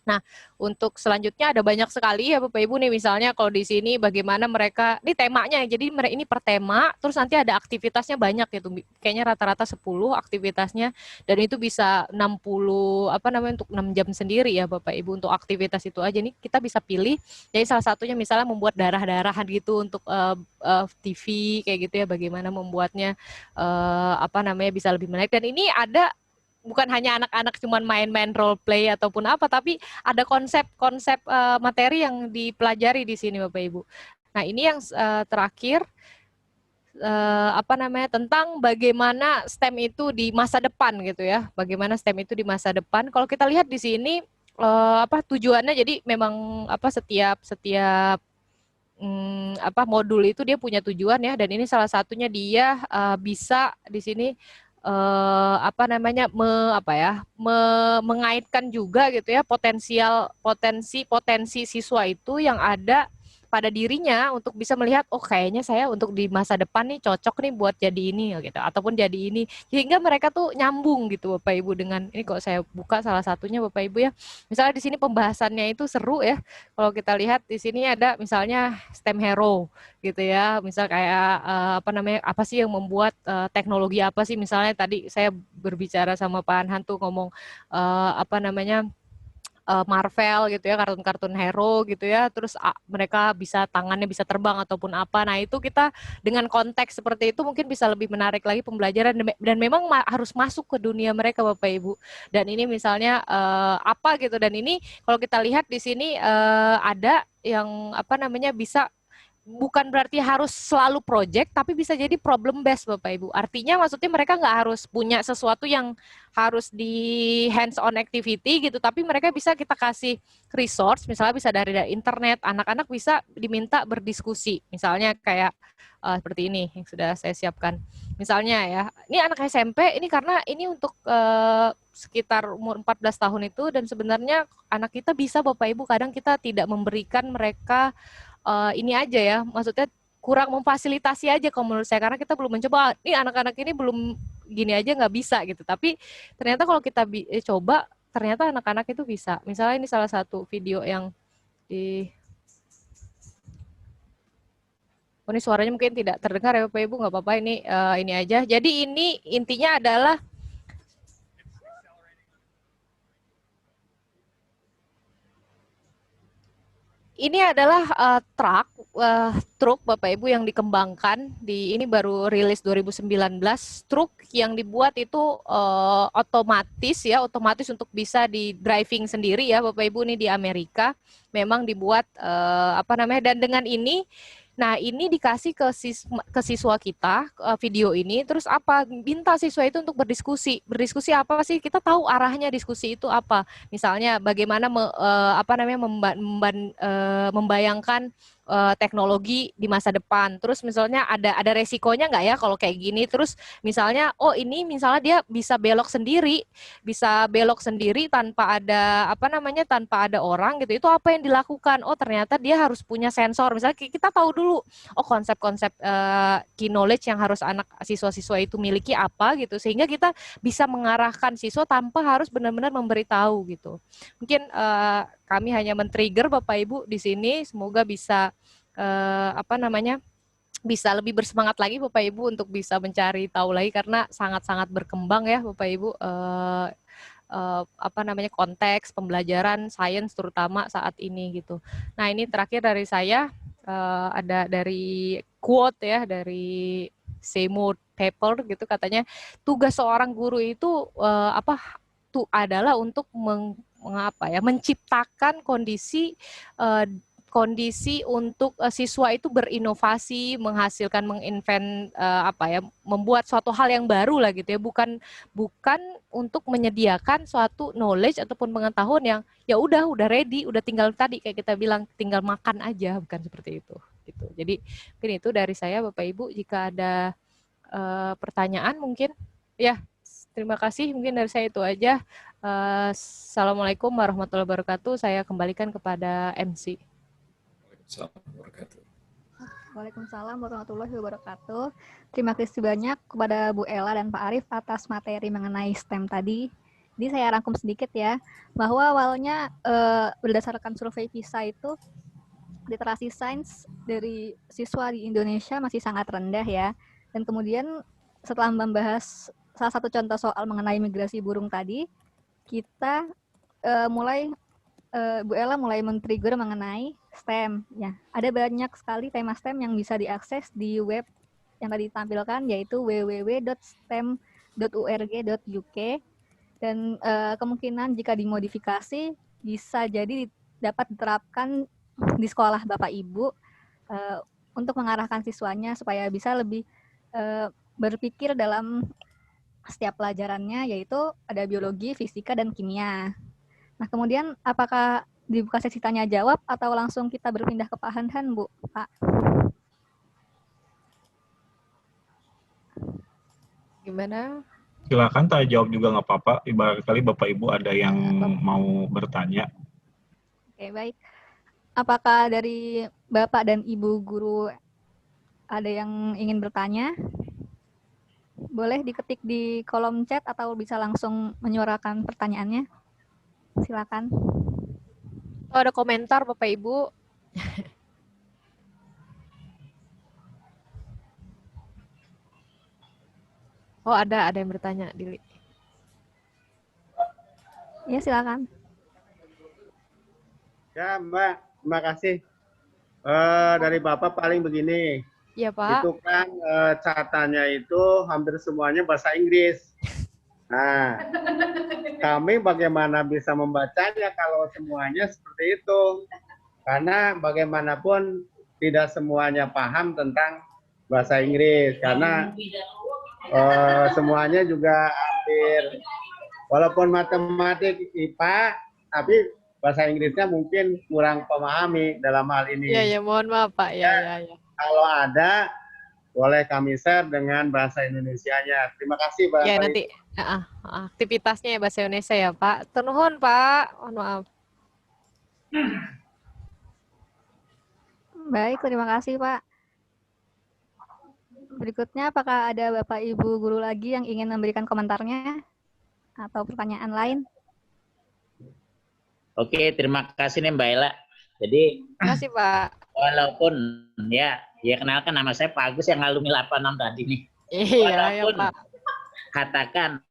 S2: Nah, untuk selanjutnya ada banyak sekali ya Bapak Ibu nih, misalnya kalau di sini bagaimana mereka, ini temanya, jadi ini per tema, terus nanti ada aktivitasnya banyak gitu, kayaknya rata-rata 10 aktivitasnya, dan itu bisa 60, untuk 6 jam sendiri ya Bapak Ibu untuk aktivitas itu aja. Nih kita bisa pilih, jadi salah satunya misalnya membuat darah-darahan gitu untuk TV, kayak gitu ya, bagaimana membuatnya bisa lebih menarik, dan ini ada bukan hanya anak-anak cuman main-main role play ataupun apa, tapi ada konsep-konsep materi yang dipelajari di sini Bapak Ibu. Nah ini yang terakhir tentang bagaimana STEM itu di masa depan gitu ya. Bagaimana STEM itu di masa depan. Kalau kita lihat di sini tujuannya, jadi memang setiap modul itu dia punya tujuan ya, dan ini salah satunya dia bisa di sini mengaitkan juga gitu ya potensi siswa itu yang ada pada dirinya untuk bisa melihat, oh kayaknya saya untuk di masa depan nih cocok nih buat jadi ini gitu, ataupun jadi ini, sehingga mereka tuh nyambung gitu Bapak Ibu dengan ini. Kalau saya buka salah satunya Bapak Ibu ya, misalnya di sini pembahasannya itu seru ya. Kalau kita lihat di sini ada misalnya STEM hero gitu ya, misal kayak apa sih yang membuat teknologi apa sih, misalnya tadi saya berbicara sama Pak Anhan tuh ngomong Marvel gitu ya, kartun-kartun hero gitu ya, terus mereka tangannya bisa terbang ataupun apa. Nah itu kita dengan konteks seperti itu mungkin bisa lebih menarik lagi pembelajaran, dan memang harus masuk ke dunia mereka Bapak Ibu. Dan ini misalnya apa gitu, dan ini kalau kita lihat di sini ada yang bisa, bukan berarti harus selalu project, tapi bisa jadi problem based Bapak Ibu. Artinya maksudnya mereka nggak harus punya sesuatu yang harus di hands on activity gitu, tapi mereka bisa kita kasih resource, misalnya bisa dari internet, anak-anak bisa diminta berdiskusi, misalnya kayak seperti ini yang sudah saya siapkan. Misalnya ya, ini anak SMP, ini karena ini untuk sekitar umur 14 tahun itu, dan sebenarnya anak kita bisa Bapak Ibu, kadang kita tidak memberikan mereka ini aja ya, maksudnya kurang memfasilitasi aja kalau menurut saya, karena kita belum mencoba, ini anak-anak ini belum gini aja nggak bisa gitu, tapi ternyata kalau kita coba, ternyata anak-anak itu bisa. Misalnya ini salah satu video yang ini suaranya mungkin tidak terdengar ya Bapak Ibu, nggak apa-apa, ini aja. Jadi ini intinya adalah ini adalah truk Bapak Ibu yang dikembangkan ini baru rilis 2019. Truk yang dibuat itu otomatis untuk bisa di driving sendiri ya Bapak Ibu, ini di Amerika memang dibuat dan dengan ini. Nah, ini dikasih ke siswa kita video ini, terus minta siswa itu untuk berdiskusi. Berdiskusi apa sih? Kita tahu arahnya diskusi itu apa. Misalnya bagaimana membayangkan teknologi di masa depan. Terus misalnya ada resikonya nggak ya kalau kayak gini. Terus misalnya dia bisa belok sendiri tanpa ada orang gitu. Itu apa yang dilakukan? Oh, ternyata dia harus punya sensor. Misalnya kita tahu dulu konsep-konsep key knowledge yang harus anak siswa-siswa itu miliki apa gitu, sehingga kita bisa mengarahkan siswa tanpa harus benar-benar memberitahu gitu. Mungkin kami hanya men-trigger Bapak Ibu di sini, semoga bisa bisa lebih bersemangat lagi Bapak Ibu untuk bisa mencari tahu lagi, karena sangat-sangat berkembang ya Bapak Ibu konteks pembelajaran sains terutama saat ini gitu. Nah, ini terakhir dari saya, ada dari quote ya dari Seymour Papert gitu, katanya tugas seorang guru itu adalah untuk menciptakan kondisi untuk siswa itu berinovasi, menghasilkan, membuat suatu hal yang baru lah gitu ya, bukan untuk menyediakan suatu knowledge ataupun pengetahuan yang ya udah ready, udah tinggal tadi kayak kita bilang tinggal makan aja, bukan seperti itu gitu. Jadi mungkin itu dari saya Bapak Ibu, jika ada pertanyaan mungkin ya. Terima kasih, mungkin dari saya itu aja. Assalamualaikum warahmatullahi wabarakatuh. Saya kembalikan kepada MC.
S1: Waalaikumsalam warahmatullahi wabarakatuh. Terima kasih banyak kepada Bu Ella dan Pak Arif atas materi mengenai STEM tadi. Jadi saya rangkum sedikit ya, bahwa awalnya berdasarkan survei PISA itu literasi sains dari siswa di Indonesia masih sangat rendah ya. Dan kemudian setelah membahas salah satu contoh soal mengenai migrasi burung tadi, kita Bu Ella mulai men-trigger mengenai STEM. Ya, ada banyak sekali tema STEM yang bisa diakses di web yang tadi ditampilkan, yaitu www.stem.org.uk. Dan kemungkinan jika dimodifikasi bisa jadi dapat diterapkan di sekolah Bapak Ibu untuk mengarahkan siswanya supaya bisa lebih berpikir dalam setiap pelajarannya, yaitu ada biologi, fisika, dan kimia. Nah, kemudian apakah dibuka sesi tanya jawab atau langsung kita berpindah ke Pak Hanhan, Bu? Pak?
S2: Gimana?
S4: Silakan tanya jawab juga nggak apa-apa. Barangkali Bapak Ibu ada yang mau bertanya.
S1: Oke, baik. Apakah dari Bapak dan Ibu guru ada yang ingin bertanya? Boleh diketik di kolom chat atau bisa langsung menyuarakan pertanyaannya. Silakan.
S2: Oh, ada komentar Bapak Ibu. Oh, ada yang bertanya, Dili.
S1: Ya, silakan.
S5: Ya, Mbak, terima kasih. Dari Bapak paling begini.
S2: Iya, Pak.
S5: Itu kan catatannya itu hampir semuanya bahasa Inggris. Nah, kami bagaimana bisa membacanya kalau semuanya seperti itu? Karena bagaimanapun tidak semuanya paham tentang bahasa Inggris. Karena semuanya juga hampir, walaupun matematik IPA, tapi bahasa Inggrisnya mungkin kurang pemahami dalam hal ini.
S2: Iya, mohon maaf Pak. Ya.
S5: Kalau ada, boleh kami share dengan bahasa Indonesianya. Terima kasih, Pak.
S2: Ya, nanti aktivitasnya ya bahasa Indonesia ya, Pak. Nuhun, Pak. Mohon maaf.
S1: Baik, terima kasih, Pak. Berikutnya, apakah ada Bapak Ibu guru lagi yang ingin memberikan komentarnya atau pertanyaan lain?
S6: Oke, terima kasih nih Mbak Ella. Jadi,
S2: terima kasih, Pak.
S6: Walaupun ya kenalkan, nama saya Pak Agus yang alumni 86 tadi nih.
S2: Iya,
S6: walaupun
S2: Pak.
S6: Katakan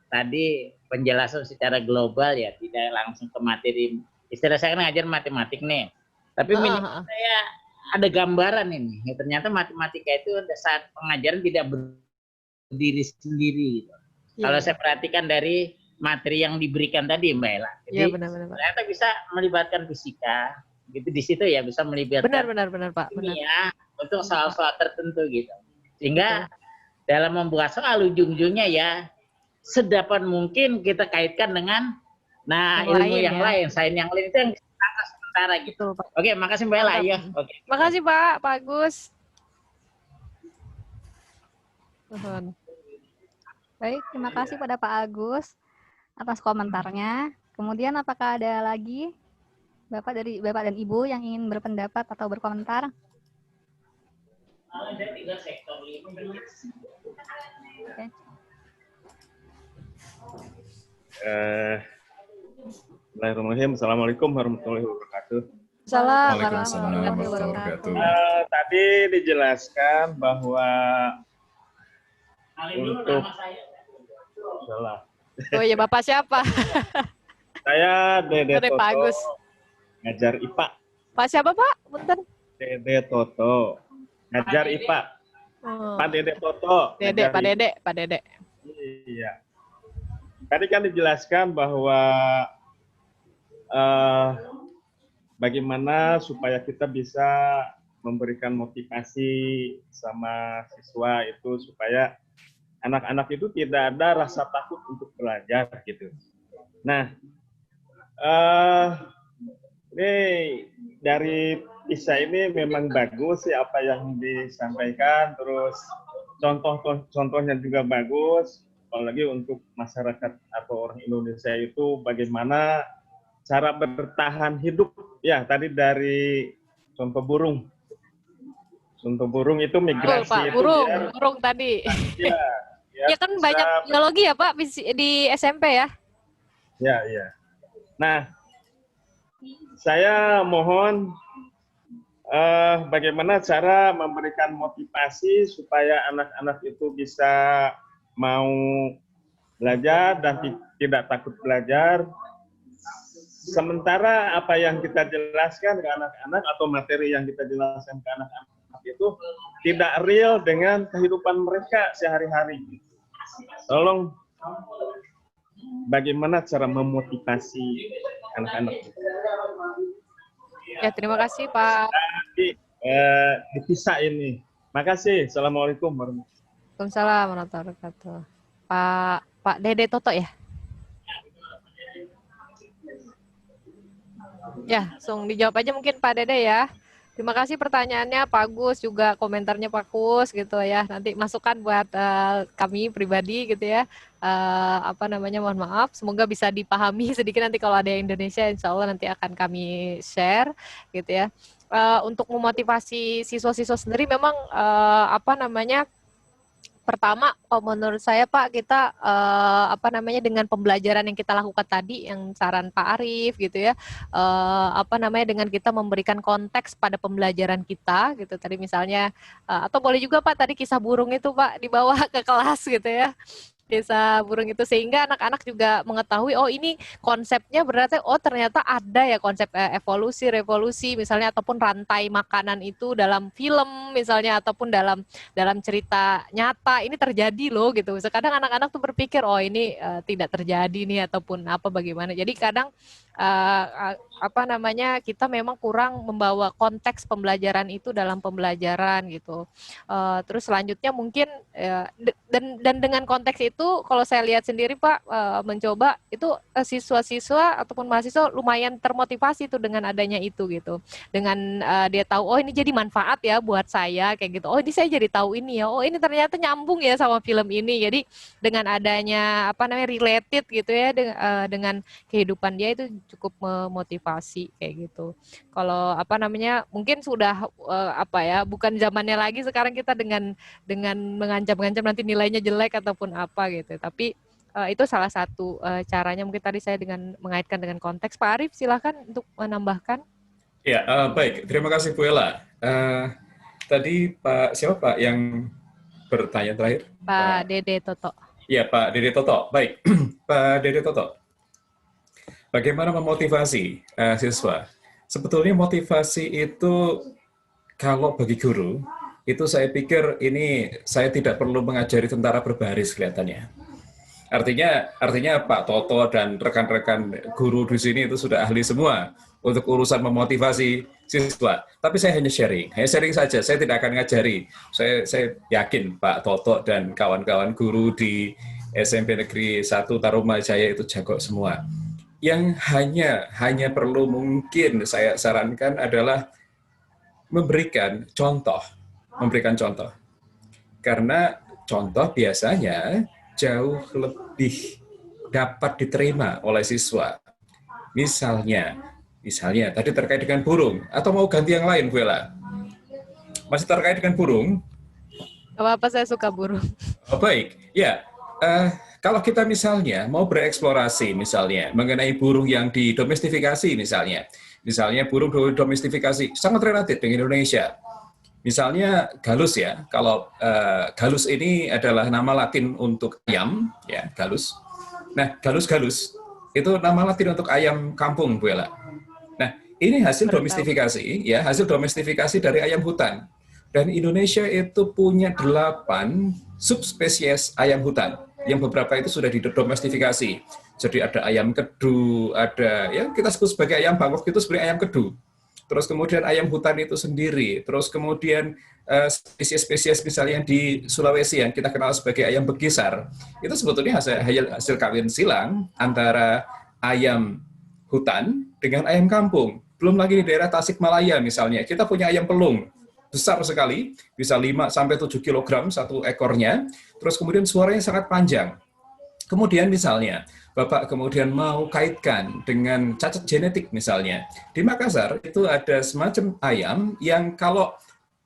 S6: tadi penjelasan secara global ya, tidak langsung ke materi. Istilah saya kan ngajar matematik nih. Tapi minimal saya ada gambaran ini. Ya, ternyata matematika itu saat pengajaran tidak berdiri sendiri. Gitu. Kalau saya perhatikan dari materi yang diberikan tadi, Mbak Ella. Jadi
S2: benar-benar.
S6: ternyata bisa melibatkan fisika, gitu di situ ya bisa melibatkan
S2: benar Pak.
S6: kimia untuk soal-soal tertentu gitu. Sehingga dalam membuat soal ujung-ujungnya ya sedapat mungkin kita kaitkan dengan ilmu yang lain, sains yang lain itu yang ditangkap sementara gitu. Oke, makasih Mbak Ella. Ya. Oke.
S2: Makasih Pak Agus.
S1: Baik, terima kasih pada Pak Agus atas komentarnya. Kemudian apakah ada lagi Bapak dan Ibu yang ingin berpendapat atau berkomentar? Okay.
S7: Bismillahirrahmanirrahim. Assalamualaikum warahmatullahi wabarakatuh.
S1: Assalamualaikum warahmatullahi wabarakatuh.
S7: Tadi dijelaskan bahwa untuk
S2: Oh iya, Bapak siapa?
S7: Saya Dede Toto,
S2: Pak Agus.
S7: ngajar IPA.
S2: Pak siapa Pak? Punten.
S7: Dede Toto, ngajar IPA. Pak Dede Toto.
S2: Pak Dede.
S7: Iya. Tadi kan dijelaskan bahwa bagaimana supaya kita bisa memberikan motivasi sama siswa itu supaya anak-anak itu tidak ada rasa takut untuk belajar gitu. Nah, ini dari PISA ini memang bagus sih apa yang disampaikan, terus contohnya juga bagus, apalagi untuk masyarakat atau orang Indonesia itu bagaimana cara bertahan hidup. Ya, tadi dari contoh burung. Contoh burung itu migrasi.
S2: Pak, burung tadi. Ya kan banyak biologi ya Pak di SMP ya?
S7: Ya. Nah, saya mohon bagaimana cara memberikan motivasi supaya anak-anak itu bisa mau belajar dan tidak takut belajar. Sementara apa yang kita jelaskan ke anak-anak atau materi yang kita jelaskan ke anak-anak itu tidak real dengan kehidupan mereka sehari-hari. Tolong bagaimana cara memotivasi anak-anak.
S2: Ya, terima kasih Pak.
S7: Dipisah ini. Makasih. Assalamualaikum
S2: Waalaikumsalam warahmatullahi wabarakatuh. Pak Dede Toto ya? Ya, langsung dijawab aja mungkin Pak Dede ya. Terima kasih pertanyaannya Pak Gus, juga komentarnya Pak Kus gitu ya. Nanti masukan buat kami pribadi gitu ya. Mohon maaf, semoga bisa dipahami sedikit nanti kalau ada yang Indonesia, insya Allah nanti akan kami share gitu ya. Untuk memotivasi siswa-siswa sendiri memang pertama, menurut saya Pak, kita dengan pembelajaran yang kita lakukan tadi, yang saran Pak Arif gitu ya, dengan kita memberikan konteks pada pembelajaran kita gitu. Tadi misalnya, atau boleh juga Pak tadi kisah burung itu Pak dibawa ke kelas gitu ya. Kisah burung itu sehingga anak-anak juga mengetahui oh ini konsepnya berarti ternyata ada ya konsep evolusi, revolusi misalnya ataupun rantai makanan itu dalam film misalnya ataupun dalam cerita nyata ini terjadi loh gitu. Kadang anak-anak tuh berpikir oh ini tidak terjadi nih ataupun apa bagaimana. Jadi kadang kita memang kurang membawa konteks pembelajaran itu dalam pembelajaran gitu. Terus selanjutnya mungkin dan dengan konteks itu kalau saya lihat sendiri Pak mencoba itu siswa-siswa ataupun mahasiswa lumayan termotivasi tuh dengan adanya itu gitu. Dengan dia tahu oh ini jadi manfaat ya buat saya kayak gitu. Oh ini saya jadi tahu ini ya. Oh ini ternyata nyambung ya sama film ini. Jadi dengan adanya related gitu ya dengan kehidupan dia itu cukup memotivasi kayak gitu. Kalau mungkin sudah bukan zamannya lagi sekarang kita dengan mengancam-ngancam nanti nilainya jelek ataupun apa gitu. Tapi itu salah satu caranya mungkin tadi saya dengan mengaitkan dengan konteks. Pak Arif silahkan untuk menambahkan.
S3: Ya, baik. Terima kasih Bu Ella. Tadi siapa Pak yang bertanya terakhir?
S2: Pak Dede Toto.
S3: Iya, Pak Dede Toto. Baik, Pak Dede Toto. Bagaimana memotivasi siswa? Sebetulnya motivasi itu kalau bagi guru, itu saya pikir ini saya tidak perlu mengajari tentara berbaris kelihatannya. Artinya Pak Toto dan rekan-rekan guru di sini itu sudah ahli semua untuk urusan memotivasi siswa. Tapi saya hanya sharing saja. Saya tidak akan ngajari. Saya yakin Pak Toto dan kawan-kawan guru di SMP Negeri 1 Tarumajaya itu jago semua. Yang hanya perlu mungkin saya sarankan adalah memberikan contoh. Karena contoh biasanya jauh lebih dapat diterima oleh siswa. Misalnya tadi terkait dengan burung, atau mau ganti yang lain, Bu Ella? Masih terkait dengan burung?
S2: Apa-apa, saya suka burung.
S3: Oh, baik, ya. Kalau kita misalnya mau bereksplorasi misalnya mengenai burung yang didomestifikasi misalnya burung domestifikasi sangat relatif dengan Indonesia. Misalnya galus ya, kalau galus ini adalah nama Latin untuk ayam, ya galus. Nah, galus itu nama Latin untuk ayam kampung, Bu Ella. Nah, ini hasil domestifikasi, ya hasil domestifikasi dari ayam hutan. Dan Indonesia itu punya 8 subspesies ayam hutan, yang beberapa itu sudah didomestifikasi. Jadi ada ayam kedu, ada ya kita sebut sebagai ayam bangkok itu sebenarnya ayam kedu. Terus kemudian ayam hutan itu sendiri, terus kemudian spesies-spesies misalnya di Sulawesi yang kita kenal sebagai ayam bekisar, itu sebetulnya hasil kawin silang antara ayam hutan dengan ayam kampung. Belum lagi di daerah Tasikmalaya misalnya, kita punya ayam pelung, besar sekali, bisa 5-7 kg satu ekornya, terus kemudian suaranya sangat panjang. Kemudian misalnya, Bapak kemudian mau kaitkan dengan cacat genetik misalnya. Di Makassar itu ada semacam ayam yang kalau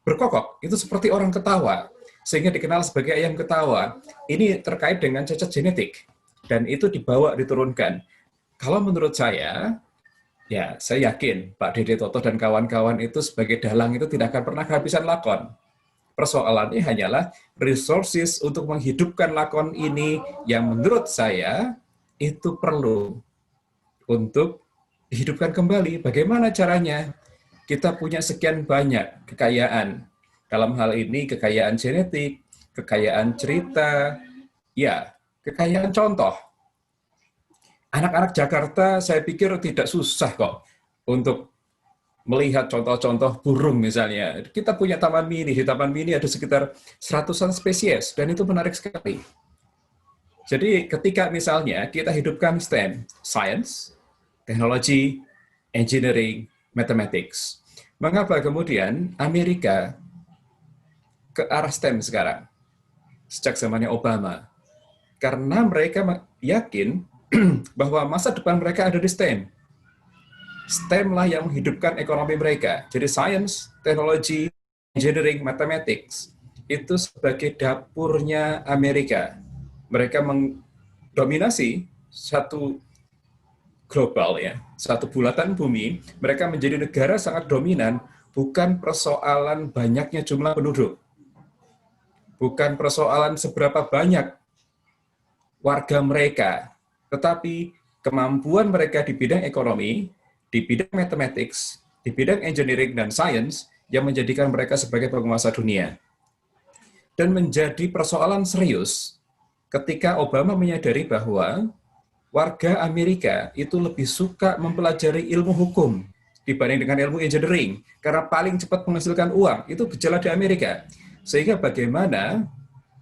S3: berkokok itu seperti orang ketawa, sehingga dikenal sebagai ayam ketawa. Ini terkait dengan cacat genetik, dan itu diturunkan. Kalau menurut saya, ya saya yakin Pak Dede Toto dan kawan-kawan itu sebagai dalang itu tidak akan pernah kehabisan lakon. Persoalannya hanyalah resources untuk menghidupkan lakon ini yang menurut saya itu perlu untuk dihidupkan kembali. Bagaimana caranya? Kita punya sekian banyak kekayaan. Dalam hal ini kekayaan genetik, kekayaan cerita, ya, kekayaan contoh. Anak-anak Jakarta saya pikir tidak susah kok untuk melihat contoh-contoh burung misalnya. Kita punya taman mini, di taman mini ada sekitar 100-an spesies, dan itu menarik sekali. Jadi ketika misalnya kita hidupkan STEM, Science, Technology, Engineering, Mathematics, mengapa kemudian Amerika ke arah STEM sekarang? Sejak zamannya Obama. Karena mereka yakin bahwa masa depan mereka ada di STEM. STEM lah yang menghidupkan ekonomi mereka. Jadi Science, Technology, Engineering, Mathematics itu sebagai dapurnya Amerika. Mereka mendominasi satu global ya, satu bulatan bumi. Mereka menjadi negara sangat dominan, bukan persoalan banyaknya jumlah penduduk. Bukan persoalan seberapa banyak warga mereka, tetapi kemampuan mereka di bidang ekonomi, di bidang mathematics, di bidang engineering dan science yang menjadikan mereka sebagai penguasa dunia. Dan menjadi persoalan serius ketika Obama menyadari bahwa warga Amerika itu lebih suka mempelajari ilmu hukum dibanding dengan ilmu engineering, karena paling cepat menghasilkan uang, itu gejala di Amerika. Sehingga bagaimana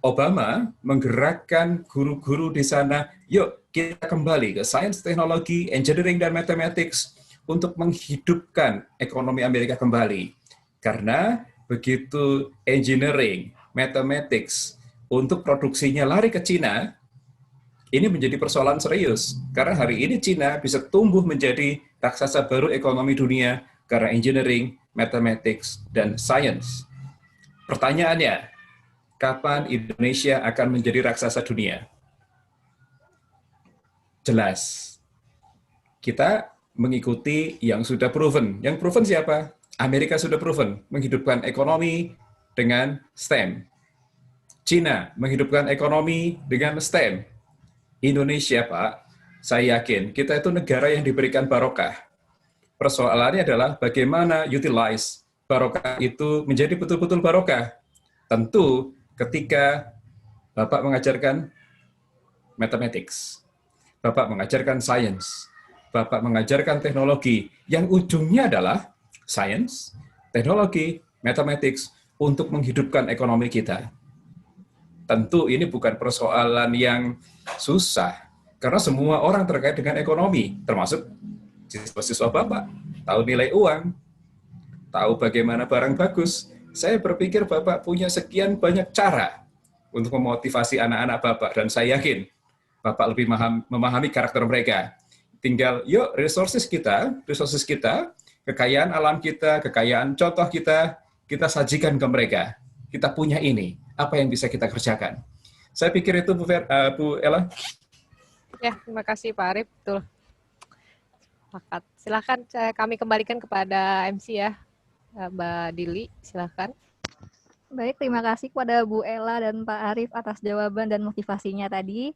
S3: Obama menggerakkan guru-guru di sana, yuk kita kembali ke science, teknologi, engineering, dan mathematics untuk menghidupkan ekonomi Amerika kembali. Karena begitu engineering, mathematics, untuk produksinya lari ke Cina, ini menjadi persoalan serius. Karena hari ini Cina bisa tumbuh menjadi raksasa baru ekonomi dunia karena engineering, mathematics, dan science. Pertanyaannya, kapan Indonesia akan menjadi raksasa dunia? Jelas. Kita mengikuti yang sudah proven. Yang proven siapa? Amerika sudah proven menghidupkan ekonomi dengan STEM. Cina menghidupkan ekonomi dengan STEM. Indonesia, Pak, saya yakin kita itu negara yang diberikan barokah. Persoalannya adalah bagaimana utilize barokah itu menjadi betul-betul barokah. Tentu ketika Bapak mengajarkan mathematics, Bapak mengajarkan science, Bapak mengajarkan teknologi, yang ujungnya adalah science, teknologi, mathematics untuk menghidupkan ekonomi kita. Tentu ini bukan persoalan yang susah, karena semua orang terkait dengan ekonomi, termasuk siswa-siswa Bapak, tahu nilai uang, tahu bagaimana barang bagus. Saya berpikir Bapak punya sekian banyak cara untuk memotivasi anak-anak Bapak, dan saya yakin Bapak lebih memahami karakter mereka. Tinggal, yuk resources kita, kekayaan alam kita, kekayaan contoh kita sajikan ke mereka. Kita punya ini, apa yang bisa kita kerjakan. Saya pikir itu Bu Ella.
S2: Ya, terima kasih Pak Arif. Betul. Silakan kami kembalikan kepada MC ya, Mbak Dili, silakan.
S1: Baik, terima kasih kepada Bu Ella dan Pak Arif atas jawaban dan motivasinya tadi.